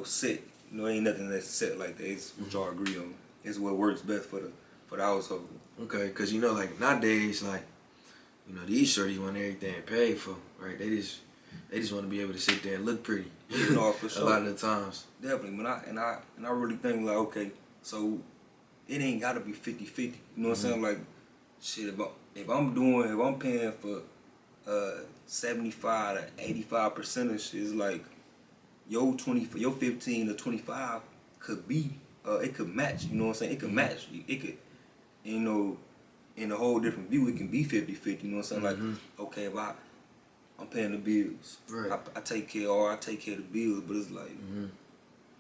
set. Ain't nothing that's set like that. It's what y'all agree on. It's what works best for the household. Okay, because like nowadays, like, these shorties want everything paid for, right? They just want to be able to sit there and look pretty. For sure. A lot of the times. Definitely, but I really think like, okay, so it ain't gotta be 50-50. You know what I'm saying? Like, shit, if I'm paying for 75 to 85% of shit, it's like your 15 to 25 could be it could match. You know what I'm saying? It could match. It could, in a whole different view, it can be 50-50. You know what I'm saying? Like, okay, if I'm paying the bills, right. I take care of the bills, but it's like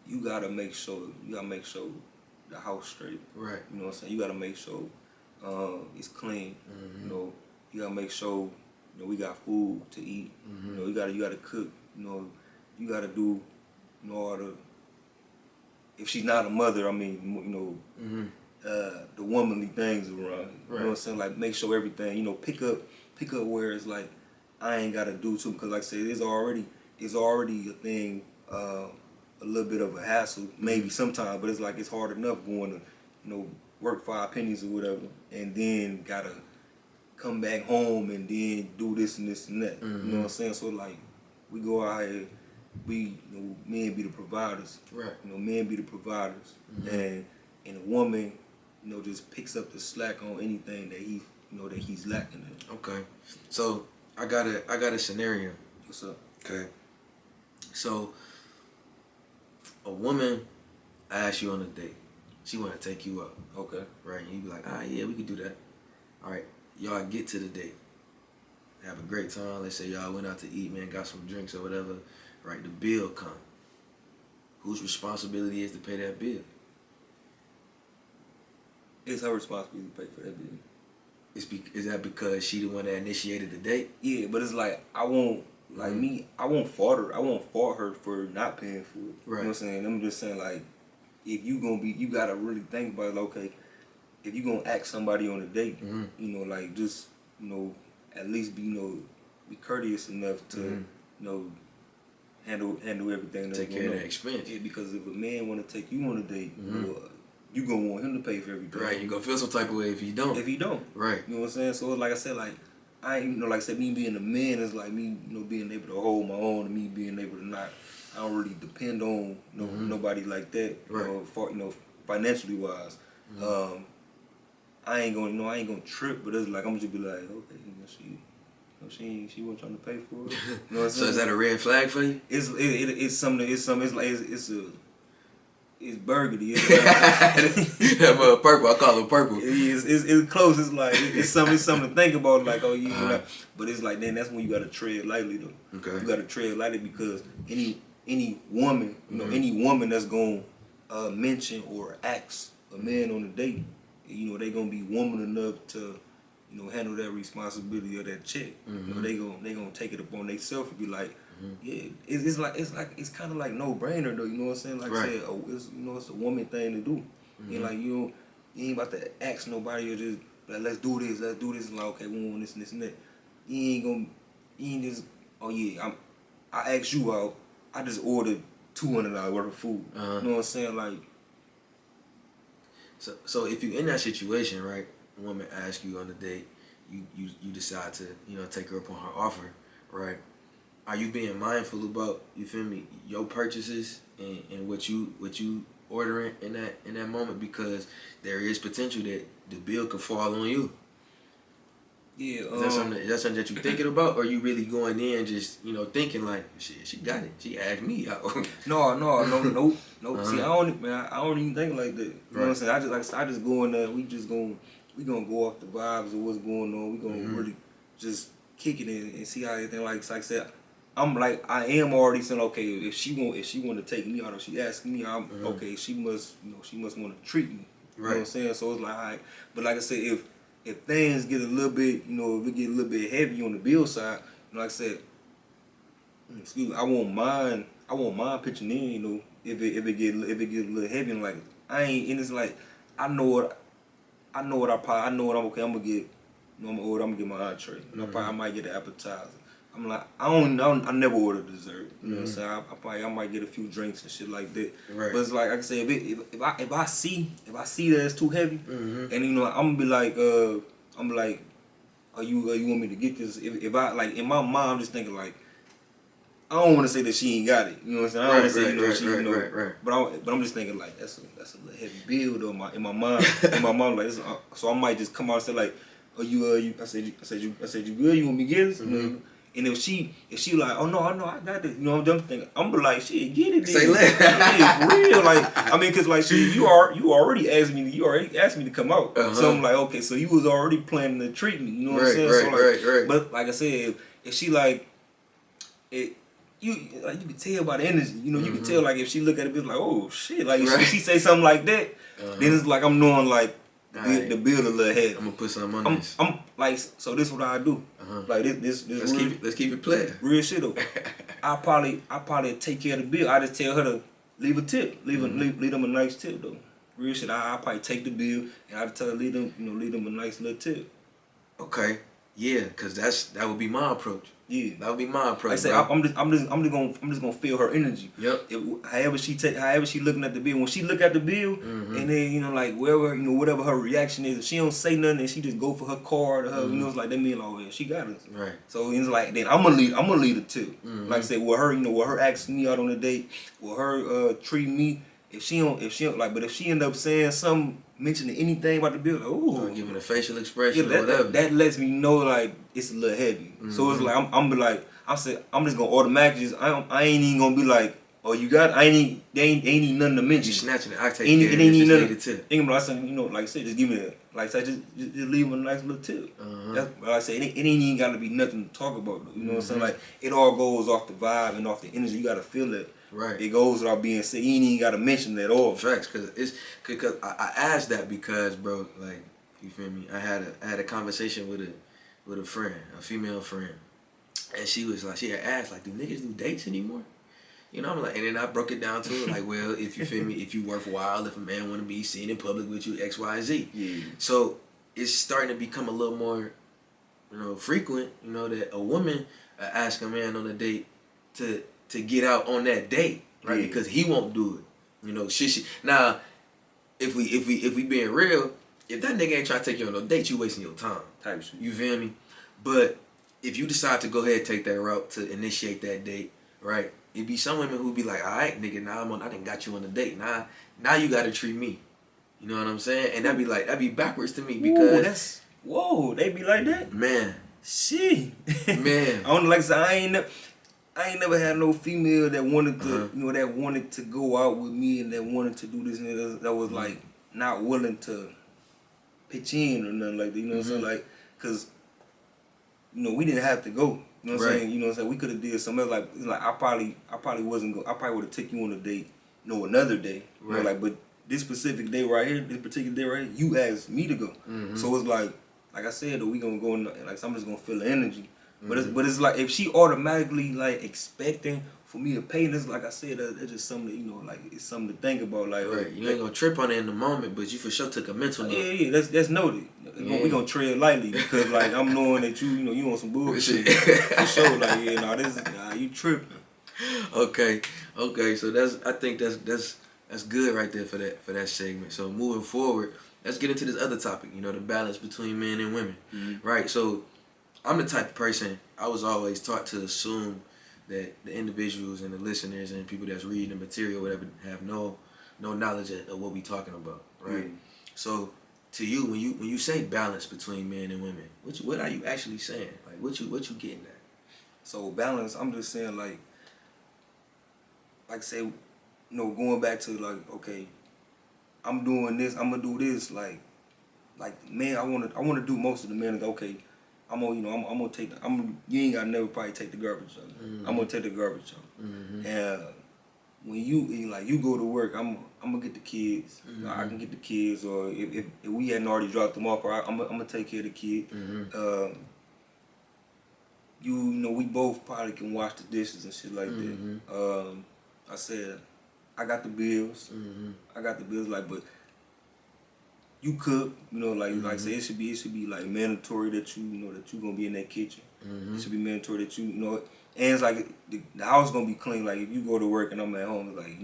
you gotta make sure the house straight. Right. You know what I'm saying? You gotta make sure it's clean. You gotta make sure we got food to eat. You gotta cook. You gotta do all the. If she's not a mother, I mean, the womanly things around. You know what I'm saying? Like make sure everything. Pick up where it's like I ain't gotta do too, because like I said, it's already a thing. A little bit of a hassle, maybe sometimes, but it's like it's hard enough going to, work 5 pennies or whatever, and then gotta come back home and then do this and this and that. You know what I'm saying? So like, we go out here, men be the providers. Right. Men be the providers, and a woman, just picks up the slack on anything that he's lacking in. Okay. So I got a scenario. What's up? Okay. So a woman asks you on a date. She want to take you out. Okay. Right. And you be like, yeah, we could do that. All right. Y'all get to the date. Have a great time. Let's say y'all went out to eat, man, got some drinks or whatever. Right. The bill come. Whose responsibility is to pay that bill? It's her responsibility to pay for that bill. Is that because she the one that initiated the date? Yeah, but it's like I won't fault her for not paying for it. Right. You know what I'm saying? I'm just saying like if you gotta really think about it, okay, if you gonna ask somebody on a date, like just at least be courteous enough to handle everything. Take care of that expense. Yeah, because if a man wanna take you on a date, you gonna want him to pay for everything. Right, you gonna feel some type of way if he don't. Right. Right. You know what I'm saying? So like I said, like I ain't, like I said, me being a man is like me, being able to hold my own, and me being able to not. I don't really depend on nobody like that. Financially wise. I ain't gonna trip, but it's like I'm just be like, okay, she wasn't trying to pay for it. You know what I'm So saying? is that a red flag for you? It's something. It's burgundy. That mother purple. I call it purple. It's close. It's like it's something to think about. Like but it's like then that's when you gotta tread lightly though. Okay. You gotta tread lightly because any woman, any woman that's gonna mention or ask a man on a date, they gonna be woman enough to handle that responsibility of that check. They gonna take it upon themselves and be like. Yeah, it's kind of like no brainer though. You know what I'm saying? Like I said, it's a woman thing to do. And like you ain't about to ask nobody or just like let's do this. And like okay, we want this and this and that. You ain't just I asked you out. I just ordered $200 worth of food. You know what I'm saying? Like. So if you in that situation, right? A woman asks you on a date, you decide to take her up on her offer, right? Are you being mindful about, you feel me, your purchases and what you ordering in that moment, because there is potential that the bill could fall on you? Yeah. Is that something that you thinking about, or you really going in just thinking like shit, she got it, she asked me out? No. See, I don't even think like that. You know what I'm saying? I just go in there. We gonna go off the vibes of what's going on. We gonna really just kick it in and see how everything like I said. I am already saying okay, if she want to take me out or she asking me, okay, she must want to treat me. You know what I'm saying? So it's like, all right. But like I said, if things get a little bit, if it get a little bit heavy on the bill side, like I said, excuse me, I won't mind pitching in, if it get a little heavy, and like I ain't, and it's like I'm okay. I'm gonna get, I'm gonna get my entree. I might get an appetizer. I'm like, I never order dessert. You know what I'm saying? I might get a few drinks and shit like that. Right. But it's like I say, if I see that it's too heavy, and I'm gonna be like, are you want me to get this? If I like in my mind, I'm just thinking like, I don't want to say that she ain't got it. You know what I'm saying? I don't want to say But I'm just thinking like that's a little heavy bill though. In my mind, like so I might just come out and say like, you? I said you good? You want me to get this? And if she like, oh no, I got this. I'm thinking, I'm be like, shit, get it. Say less. It's real. Like, cause like, shit, you already asked me to come out. So I'm like, okay, so you was already planning to treat me. You know what I'm saying? Right. But like I said, if she like, you can tell by the energy. You can tell like if she look at it, be like, oh shit. Like if she say something like that, then it's like I'm knowing like. The bill a little heavy. I'm gonna put something on this. I'm like, so this is what I do. Like this. Let's keep it playing. Real shit though. I probably take care of the bill. I just tell her to leave a tip, leave them a nice tip though. Real shit. I probably take the bill and I just tell her leave them a nice little tip. Okay. Yeah, cause that would be my approach. Yeah, that would be my approach. Like I say, I'm just gonna feel her energy. Yep. However she looking at the bill, when she look at the bill, and then like whatever her reaction is, if she don't say nothing and she just go for her card or her, it's like that mean like, oh yeah, she got us. Right. So it's like then I'm gonna lead her too. Like I said, with her asking me out on a date, with her treating me. If she don't like, but if she end up saying something, mentioning anything about the bill, like, ooh, giving a facial expression or whatever, that lets me know like it's a little heavy. So it's like I'm just gonna automatically I ain't even gonna be like, oh you got it? There ain't even nothing to mention. You snatching it, I take care of it. Just leave the tip. Like I said, just give me just leave him a nice little tip. That's like I say, it ain't even gotta be nothing to talk about though. You know what I'm saying? Like it all goes off the vibe and off the energy. You gotta feel it. Right. It goes without being said. You ain't even gotta mention it at all. Facts, cause I asked that because, bro, like, you feel me? I had a conversation with a friend, a female friend, and she was like, she had asked like, do niggas do dates anymore? I'm like, and then I broke it down to her like, well, if you feel me, if you worthwhile, if a man want to be seen in public with you, X, Y, Z. Yeah. So it's starting to become a little more, frequent, that a woman ask a man on a date to get out on that date, right? Yeah. Because he won't do it. She. Now, if we being real, if that nigga ain't trying to take you on no date, you wasting your time. Type shit. You feel me? But if you decide to go ahead and take that route to initiate that date, right? It'd be some women who be like, all right, nigga, now I done got you on a date. Now you gotta treat me. You know what I'm saying? And that'd be backwards to me because they be like that. Man. Shit. Man. I don't like I said, I ain't never had no female that wanted to, that wanted to go out with me and that wanted to do this and that was like not willing to pitch in or nothing like that. You know what I'm saying? Like, cause we didn't have to go. You know what I'm saying? You know what I'm saying? We could have did something else. Like I probably wasn't go. I probably would have taken you on a date. Another day. You know, like, but this specific day right here, this particular day right here, you asked me to go. So it's like I said, though, we gonna go in, like, so I'm just gonna feel the energy. But it's like if she automatically like expecting for me to pay, this, like I said, that's just something that, like, it's something to think about. Like, right, you ain't gonna trip on it in the moment, but you for sure took a mental note. Yeah, that's noted. We gonna tread lightly because like I'm knowing that you on some bullshit for sure. Like, you tripping. Okay, so I think that's good right there for that segment. So moving forward, let's get into this other topic. The balance between men and women, right? So I'm the type of person, I was always taught to assume that the individuals and the listeners and people that's reading the material, whatever, have no knowledge of what we talking about, right? So to you, when you say balance between men and women, what are you actually saying? Like, what you getting at? So balance, I'm just saying like say, going back to like, okay, I'm doing this, I'm gonna do this, like man, I wanna do most of the men. Okay, I'm gonna take you ain't gotta never probably take the garbage out. I'm gonna take the garbage out. And when you go to work, I'm gonna get the kids. I can get the kids, or if we hadn't already dropped them off, I'm gonna take care of the kid. We both probably can wash the dishes and shit like that. I said, I got the bills. Like, but you cook, like I said, it should be like mandatory that that you gonna be in that kitchen. It should be mandatory that and it's like the house gonna be clean. Like if you go to work and I'm at home, it's like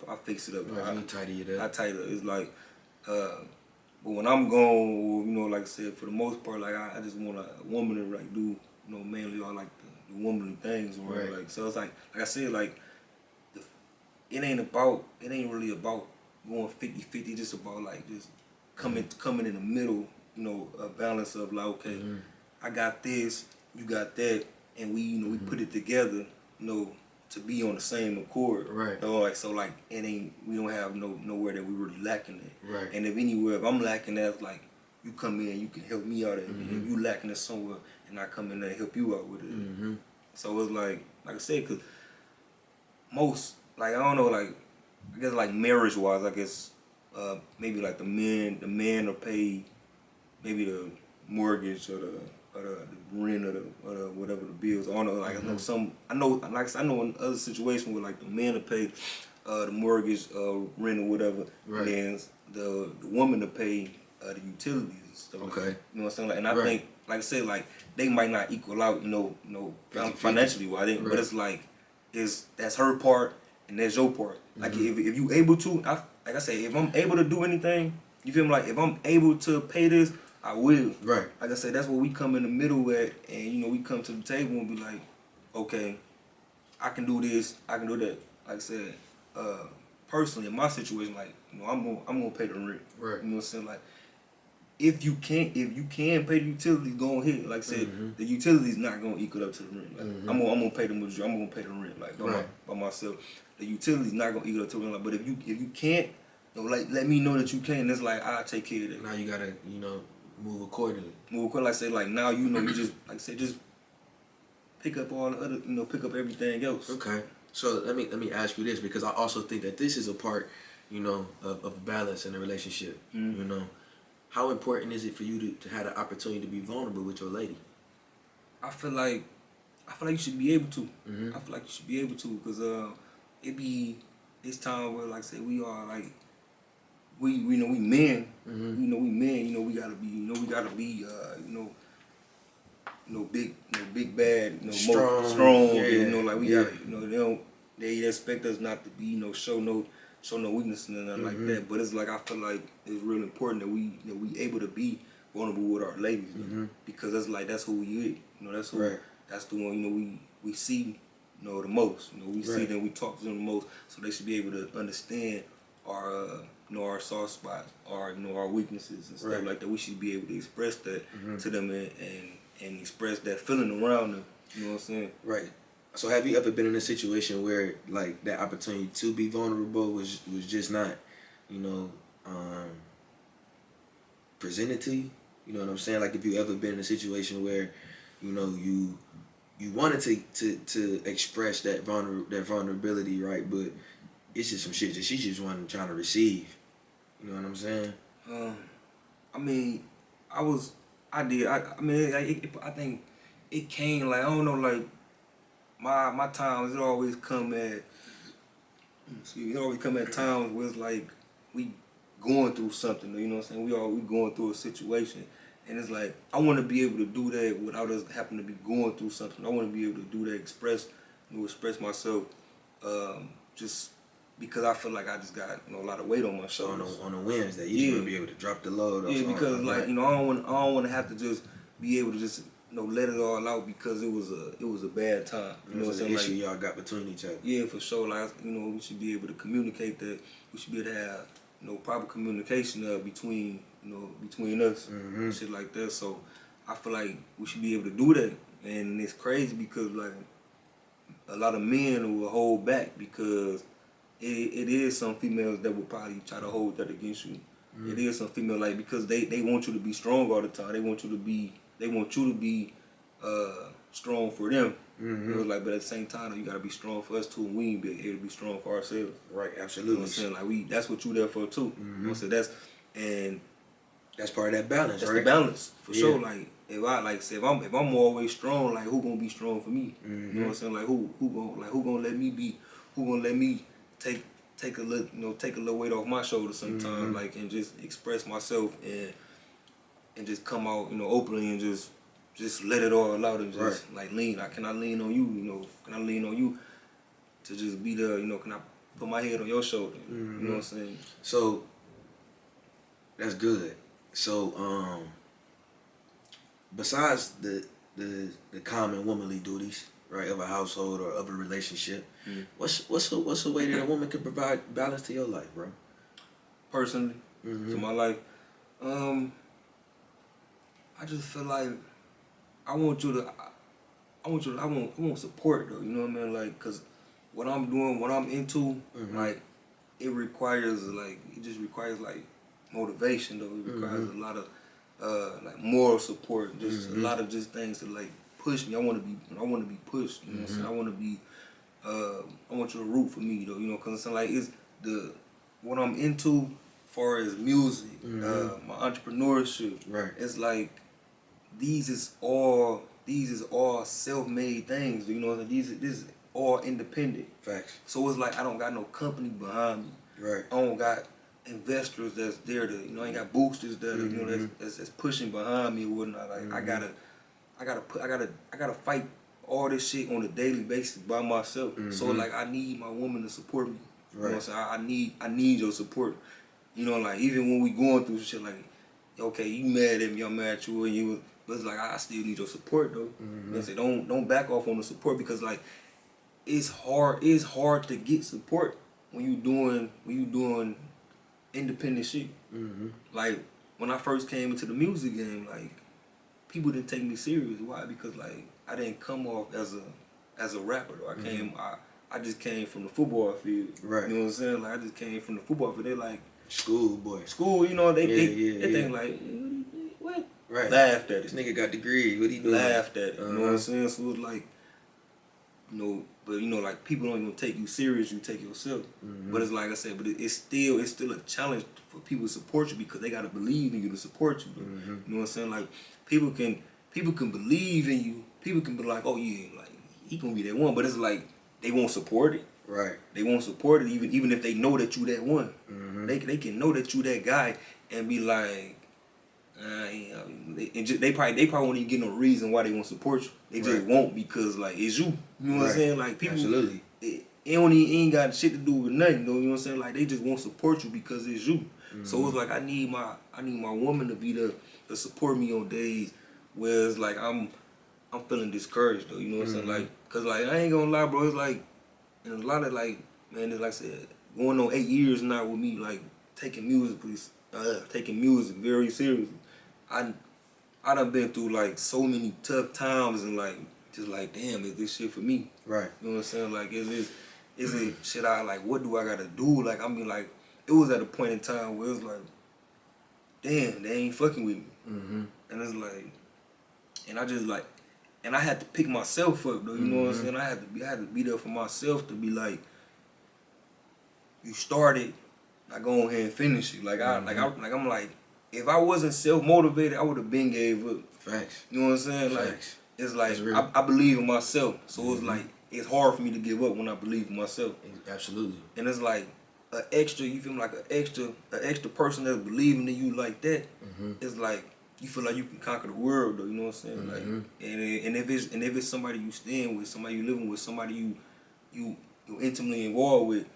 I fix it up. Right, you tidy it up. I tidy it up. It's like, but when I'm gone, like I said, for the most part, like I just want a woman to like do, mainly all like the womanly things, right? Like, so it's like I said, like it ain't really about going 50-50. Just about like just coming in the middle, a balance of like, okay, I got this, you got that, and we put it together, to be on the same accord. Right. Like, so like we don't have nowhere that we really lacking it. Right. And if I'm lacking that, like you come in, you can help me out. If you lacking it somewhere, and I come in there and help you out with it. So it's like I said, cause most, like, I don't know, like, I guess like marriage wise, I guess maybe like the man will pay maybe the mortgage or the rent or the whatever the bills. I don't know, like I know in other situations where like the man will pay the mortgage, rent or whatever, right. and the woman to pay the utilities and stuff. Okay. Like, you know what I'm saying? Like, and I think, like I said, like they might not equal out, financially wise, but it's like that's her part and that's your part. Like if you able to, like I say, if I'm able to do anything, you feel me? Like if I'm able to pay this, I will. Right. Like I said, that's where we come in the middle at, and we come to the table and be like, okay, I can do this, I can do that. Like I said, personally in my situation, like I'm gonna pay the rent. Right. You know what I'm saying? Like if you can pay the utilities, go ahead. Like I said, the utilities not gonna equal up to the rent. Like I'm gonna pay the majority. I'm gonna pay the rent like by myself. The utilities not gonna equal up to the rent. Like, but if you can't, like let me know that you can. It's like I'll take care of that. Now you gotta move accordingly. Like I say, like now you just like I said, just pick up all the other pick up everything else. Okay. So let me ask you this, because I also think that this is a part of balance in a relationship. How important is it for you to have the opportunity to be vulnerable with your lady? I feel like you should be able to. I feel like you should be able to, because it be this time where, like I say, we are like we men. We men. We gotta be big bad. Strong. Yeah. Like we gotta. They expect us not to be show no weakness and nothing like that. But it's like I feel like it's real important that we able to be vulnerable with our ladies, because that's like that's who we is. You know, that's who that's the one, you know, we see, you know, the most. You know, we see them, we talk to them the most, so they should be able to understand our you know, our soft spots, our, you know, our weaknesses and stuff like that. We should be able to express that to them and express that feeling around them. You know what I'm saying? Right. So have you ever been in a situation where like that opportunity to be vulnerable was just not, you know, presented to you? You know what I'm saying? Like, if you ever been in a situation where, you know, you wanted to express that vulnerability, right? But it's just some shit that she just wasn't trying to receive. You know what I'm saying? I mean, I think it came, like, I don't know, like, my times, it always come at times where it's like we going through something, you know what I'm saying? We going through a situation, and it's like I want to be able to do that without us having to be going through something. I want to be able to do that, express myself, just because I feel like I just got, you know, a lot of weight on my shoulders. So on the Wednesday, you just want to be able to drop the load. Yeah, because like, you know, I don't want to have to just be able to just, you know, let it all out because it was a bad time. You know what I'm saying? Issue y'all got between each other. Yeah, for sure. Like, you know, we should be able to communicate that. We should be able to have, you know, proper communication between us and shit like that. So I feel like we should be able to do that. And it's crazy because like a lot of men will hold back because it is some females that will probably try to hold that against you. It is some female, like, because they want you to be strong all the time. They want you to be strong for them. You know, like, but at the same time, you gotta be strong for us too, and we ain't be able to be strong for ourselves. Right, absolutely. You know what I'm saying? Like, that's what you there for too. You know what I'm saying? That's part of that balance, that's right? The balance for sure. Like, if I'm always strong, like, who gonna be strong for me? You know what I'm saying? Like, who gonna let me take a little weight off my shoulders sometimes, like, and just express myself and just come out, you know, openly and just let it all out and just like lean. Can I lean on you? You know, can I lean on you to just be there? You know, can I put my head on your shoulder? You know what I'm saying? So that's good. So besides the common womanly duties, right, of a household or of a relationship, what's a way that a woman can provide balance to your life, bro? Personally, to my life, I just feel like I want support though. You know what I mean? Like, cause what I'm doing, what I'm into, like, it just requires like motivation though. It requires a lot of like moral support, just a lot of just things to like push me. I want to be pushed. You know what I'm saying? I want you to root for me though. You know, cause it's like what I'm into, far as music, my entrepreneurship. Right. It's like these is all self-made things. You know, this is all independent. Facts. So it's like I don't got no company behind me. Right. I don't got investors that's there to, you know, I ain't got boosters that you know that's pushing behind me or whatnot. Like I gotta fight all this shit on a daily basis by myself. So like I need my woman to support me. You know what I'm saying? I need your support. You know, like even when we going through shit, like, okay, you mad at me, I'm mad at you, but it's like I still need your support though. You know, say don't back off on the support, because like it's hard to get support when you doing independent shit. Like when I first came into the music game, like people didn't take me serious. Why? Because like I didn't come off as a rapper though. I just came from the football field. Right. You know what I'm saying? Like I just came from the football field. They like school, you know, they think like, what? Right. Laughed at it. This nigga got degrees. What he doing? Laughed at it. You know what I'm saying? So it's like, you know, but you know, like people don't even take you serious. You take yourself. But it's like I said, but it's still a challenge for people to support you, because they gotta believe in you to support you. You know what I'm saying? Like people can believe in you. People can be like, oh yeah, like he gonna be that one. But it's like they won't support it. Right. They won't support it even if they know that you that one. They can know that you that guy and be like, they probably won't even get no reason why they won't support you. They just won't, because like it's you. You know what I'm saying? Like people, absolutely. It ain't got shit to do with nothing though. You know what I'm saying? Like they just won't support you because it's you. So it's like I need my woman to be the to support me on days where it's like I'm feeling discouraged though. You know what I'm saying? Like, cause like I ain't gonna lie, bro. It's like, and a lot of like, man, it's like I said, going on 8 years now with me, like taking music very seriously. I done been through like so many tough times and like just like, damn, is this shit for me? Right. You know what I'm saying? Like, is it shit? I like, what do I gotta do? Like, I mean, like, it was at a point in time where it was like, damn, they ain't fucking with me. And it's like, and I just like, and I had to pick myself up though. You know what I'm saying? I had to be there for myself to be like, you started, I go ahead and finish it. Like I'm like, if I wasn't self motivated, I would have been gave up. Facts. You know what I'm saying? Like, Facts. it's like I believe in myself, so it's like it's hard for me to give up when I believe in myself. Absolutely. And it's like an extra, you feel me, like an extra person that's believing in you like that. It's like you feel like you can conquer the world though. You know what I'm saying? Like, and if it's somebody you staying with, somebody you living with, somebody you intimately involved with,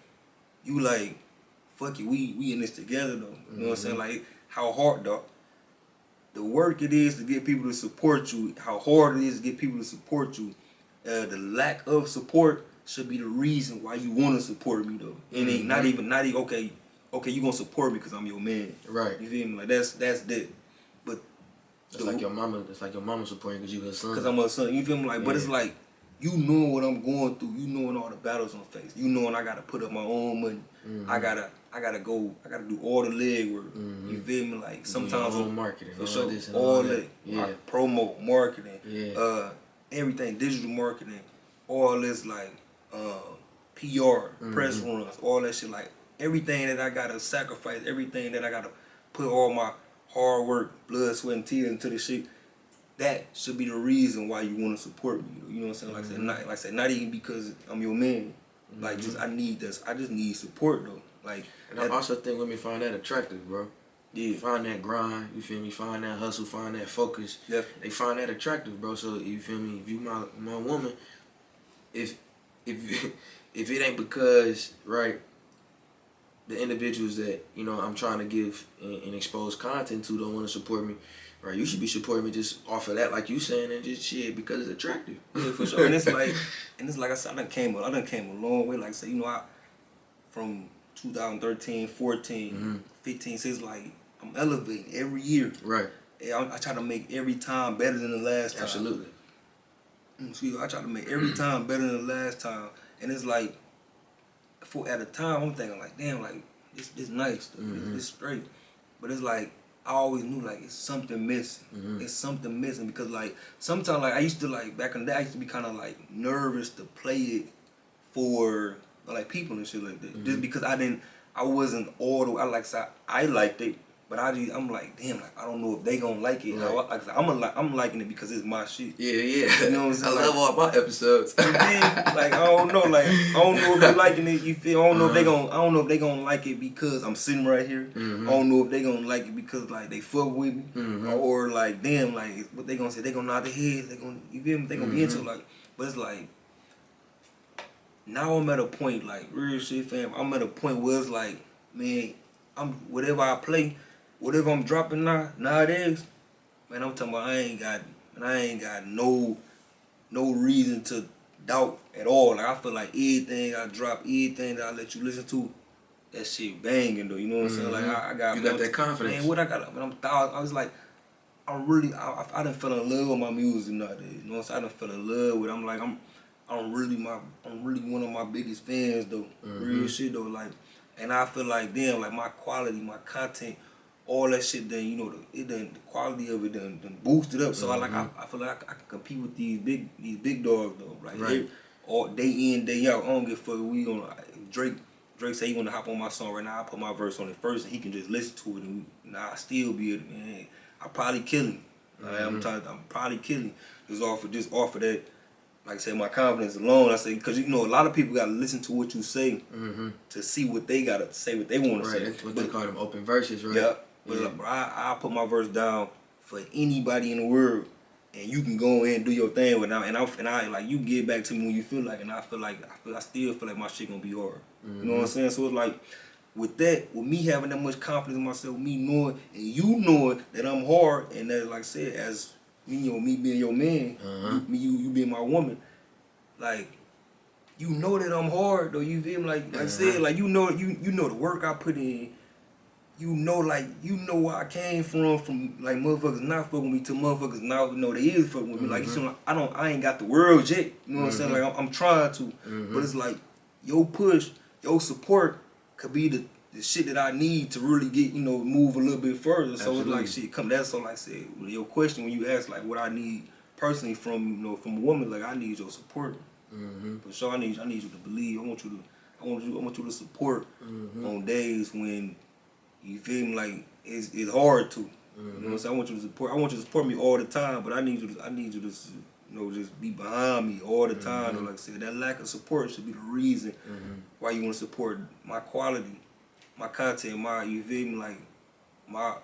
you like, fuck it, we in this together though. You know what I'm saying? Like how hard the work it is to get people to support you, how hard it is to get people to support you. The lack of support should be the reason why you want to support me though. And ain't not even okay, you gonna support me because I'm your man. Right. You feel me? Like that's that. But it's like your mama. It's like your mama supporting because you her son. Because I'm her son. You feel me? Like, but it's like, you know what I'm going through. You knowing all the battles I'm facing. You knowing I gotta put up my own money. I gotta do all the leg work. You feel me? Like sometimes on marketing, for sure, all that. Yeah. Promo, marketing, yeah. Everything, digital marketing, all this like PR, press runs, all that shit. Like everything that I gotta sacrifice, everything that I gotta put all my hard work, blood, sweat, and tears into this shit. That should be the reason why you want to support me. You know what I'm saying? Like I said, not even because I'm your man. Like just I just need support though. Like, and I also think women find that attractive, bro. Yeah. Find that grind, you feel me? Find that hustle, find that focus. Definitely. They find that attractive, bro. So you feel me? If you my woman, if it ain't because, right, the individuals that, you know, I'm trying to give and expose content to don't want to support me, right? You should be supporting me just off of that, like you saying, and just shit because it's attractive. Yeah, for sure. And it's like I said, I done came a long way. Like I said, you know, I from 2013, 14, 15, 16, like I'm elevating every year. Right. I try to make every time better than the last time. Absolutely. Excuse me, I try to make every time better than the last time. And it's like, at a time, I'm thinking like, damn, like, this nice, this straight. But it's like, I always knew like it's something missing. It's something missing because like, sometimes like I used to like, back in the day, I used to be kind of like nervous to play it for like people and shit like that. Just because I wasn't all the way, I liked it. But I'm like, damn, like I don't know if they gonna like it. Right. I'm liking it because it's my shit. Yeah. You know what I'm saying? I love all my episodes. Like I don't know, I don't know if they liking it. You feel? I don't know if they gonna like it because I'm sitting right here. I don't know if they gonna like it because like they fuck with me, or like damn, like what they gonna say? They gonna nod their head. They gonna, you feel me? They gonna be into it, like. But it's like now I'm at a point like real shit, fam. I'm at a point where it's like, man, whatever I play. Whatever I'm dropping nowadays, man, I'm talking about I ain't got no reason to doubt at all. Like I feel like everything I drop, everything that I let you listen to, that shit banging though. You know what I'm saying? Like I got. You got that confidence. Man, what I got? I was like, I done fell in love with my music nowadays. You know what I'm saying? I done fell in love with it. I'm really one of my biggest fans though. Real shit though. Like, and I feel like damn, like my quality, my content. All that shit done, you know, the quality of it done boosted up. So I feel like I can compete with these big dogs though. Like right. All day in, day out. I don't give a fuck. We gonna Drake say he wanna hop on my song right now. I put my verse on it first, and he can just listen to it, and I still be it. Man, I probably kill him. I'm probably killing him. Just off of that. Like I said, my confidence alone. I say because you know a lot of people gotta listen to what you say to see what they gotta say, what they want to say. That's what they call them open verses, right? Yeah. But like, I put my verse down for anybody in the world, and you can go in and do your thing with and I like you get back to me when you feel like, and I still feel like my shit gonna be hard. You know what I'm saying? So it's like with me having that much confidence in myself, me knowing and you knowing that I'm hard, and that, like I said, as me being your man, you being my woman, like, you know that I'm hard though. You feel me? Like I said, like you know the work I put in. You know where I came from like motherfuckers not fucking with me to motherfuckers now they is fucking with me. Like, you see, I ain't got the world yet. You know what I'm saying? Like I'm trying to, but it's like your push, your support could be the shit that I need to really get, move a little bit further. So it's like shit come that. So like I said, your question when you ask like what I need personally from from a woman, like I need your support. For sure, I need you to believe. I want you to support on days when you feel me, like it's hard to. You know what I'm saying? I want you to support me all the time, but I need you to just be behind me all the time. Like I said, that lack of support should be the reason why you want to support my quality, my content, you feel me, like my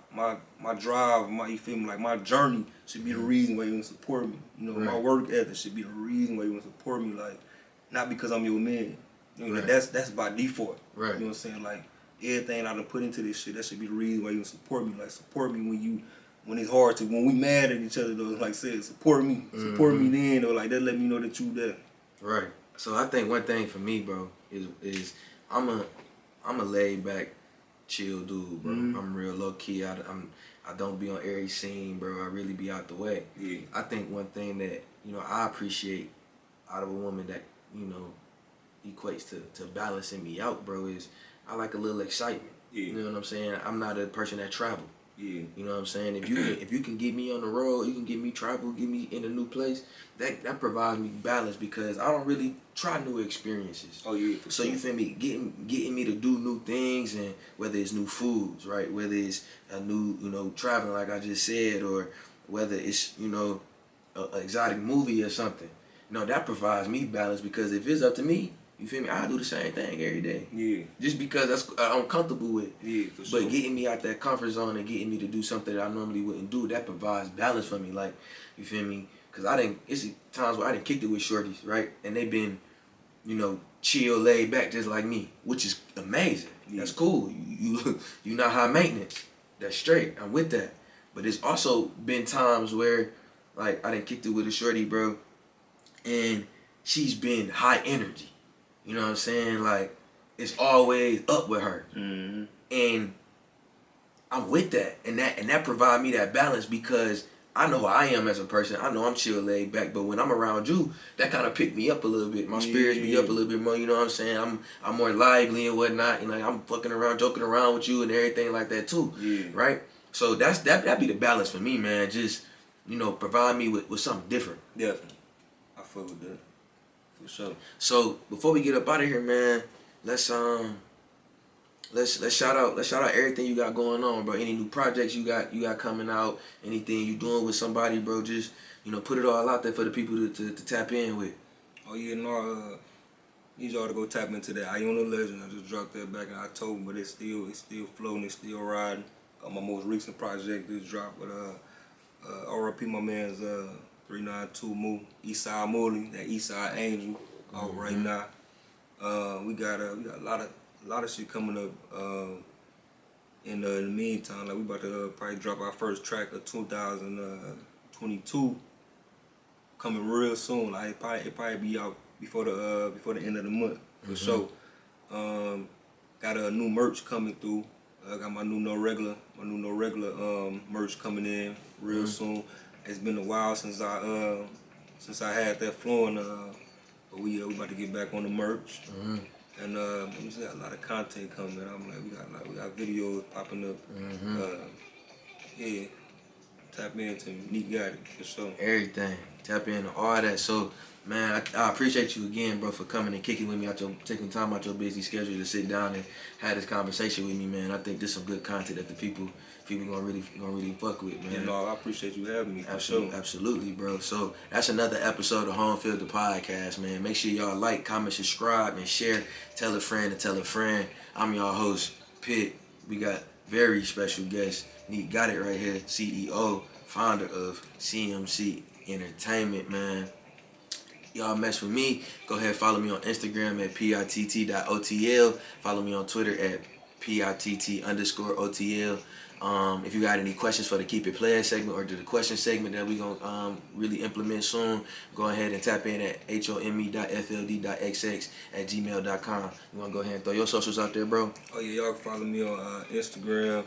drive, you feel me, like my journey should be the reason why you want to support me. My work ethic should be the reason why you want to support me, like not because I'm your man. That's by default. Right. You know what I'm saying? Like everything I done put into this shit, that should be the reason why you support me. Like support me when it's hard to, when we mad at each other though, like I said, support me then, or like that let me know that you there. Right. So I think one thing for me, bro, is I'm a laid back, chill dude, bro. I'm real low key. I don't be on every scene, bro. I really be out the way. Yeah. I think one thing that I appreciate out of a woman that equates to balancing me out, bro, is I like a little excitement. Yeah. You know what I'm saying? I'm not a person that travel. Yeah. You know what I'm saying? If you can get me on the road, you can get me travel, get me in a new place, that provides me balance because I don't really try new experiences. Oh yeah. So you feel me? Getting me to do new things, and whether it's new foods, right? Whether it's a new traveling like I just said, or whether it's an exotic movie or something. That provides me balance because if it's up to me, you feel me? I do the same thing every day. Yeah. Just because that's I'm comfortable with. Yeah, for sure. But getting me out that comfort zone and getting me to do something that I normally wouldn't do, that provides balance for me. Like, you feel me? Because it's times where I done kicked it with shorties, right? And they've been, chill, laid back just like me, which is amazing. Yeah. That's cool. You not high maintenance. That's straight. I'm with that. But it's also been times where, like, I done kicked it with a shorty, bro, and she's been high energy. You know what I'm saying? Like, it's always up with her. Mm-hmm. And I'm with that. And that provide me that balance because I know who I am as a person. I know I'm chill, laid back. But when I'm around you, that kind of pick me up a little bit. My spirits be up a little bit more. You know what I'm saying? I'm more lively and whatnot. And like, I'm fucking around, joking around with you and everything like that too. Yeah. Right? So that be the balance for me, man. Just, provide me with something different. Definitely. I fuck with that. For sure. So before we get up out of here, man, let's shout out everything you got going on, bro. Any new projects you got coming out, anything you doing with somebody, bro. Just put it all out there for the people to tap in with. Oh yeah, no, need y'all to go tap into that Iona Legend. I just dropped that back in October, but it's still floating, it's still riding. My most recent project just dropped with RIP my man's 392 Moo, Eastside Mooley, that Eastside Angel, out right now. We got a lot of shit coming up. In the meantime, like we about to probably drop our first track of 2022, coming real soon. Like it probably be out before the end of the month for sure. Got a new merch coming through. Got my new no regular merch coming in real soon. It's been a while since I had that flowing, but we about to get back on the merch, and we just got a lot of content coming. I'm like, we got videos popping up. Yeah, tap into Nique got it for sure. Everything, tap into all that. So, man, I appreciate you again, bro, for coming and kicking with me taking time out your busy schedule to sit down and have this conversation with me, man. I think this is some good content that the people gonna really fuck with, man. Yeah, no, I appreciate you having me. Absolutely, bro. So that's another episode of HomeFLD podcast, man. Make sure y'all like, comment, subscribe, and share. Tell a friend to tell a friend. I'm y'all host, Pitt. We got very special guest, Nique got it right here, CEO, founder of CMC Entertainment, man. Y'all mess with me, go ahead and follow me on Instagram at pitt.otl. Follow me on Twitter at PITT_OTL. If you got any questions for the Keep It Playing segment or the question segment that we gonna really implement soon, go ahead and tap in at home.fld.xx@gmail.com. You wanna go ahead and throw your socials out there, bro? Oh yeah, y'all can follow me on Instagram,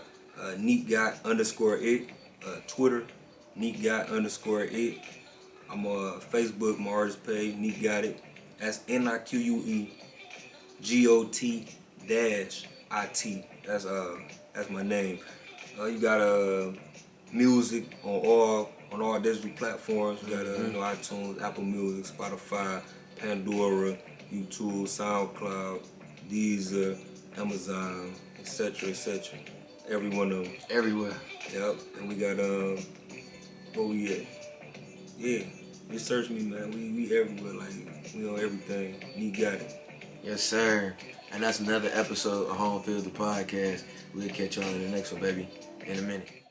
Nique_it, Twitter, Nique_it. I'm on Facebook, my artist page, Nique Got It. That's NIQUEGOT-IT. That's my name. You got music on all digital platforms. You got iTunes, Apple Music, Spotify, Pandora, YouTube, SoundCloud, Deezer, Amazon, etc., etc. Every one of them. Everywhere. Yep. And we got where we at? Yeah. Just search me, man. We everywhere. Like we on everything. Nique Got It. Yes, sir. And that's another episode of HomeFLD Podcast. We'll catch y'all in the next one, baby. In a minute.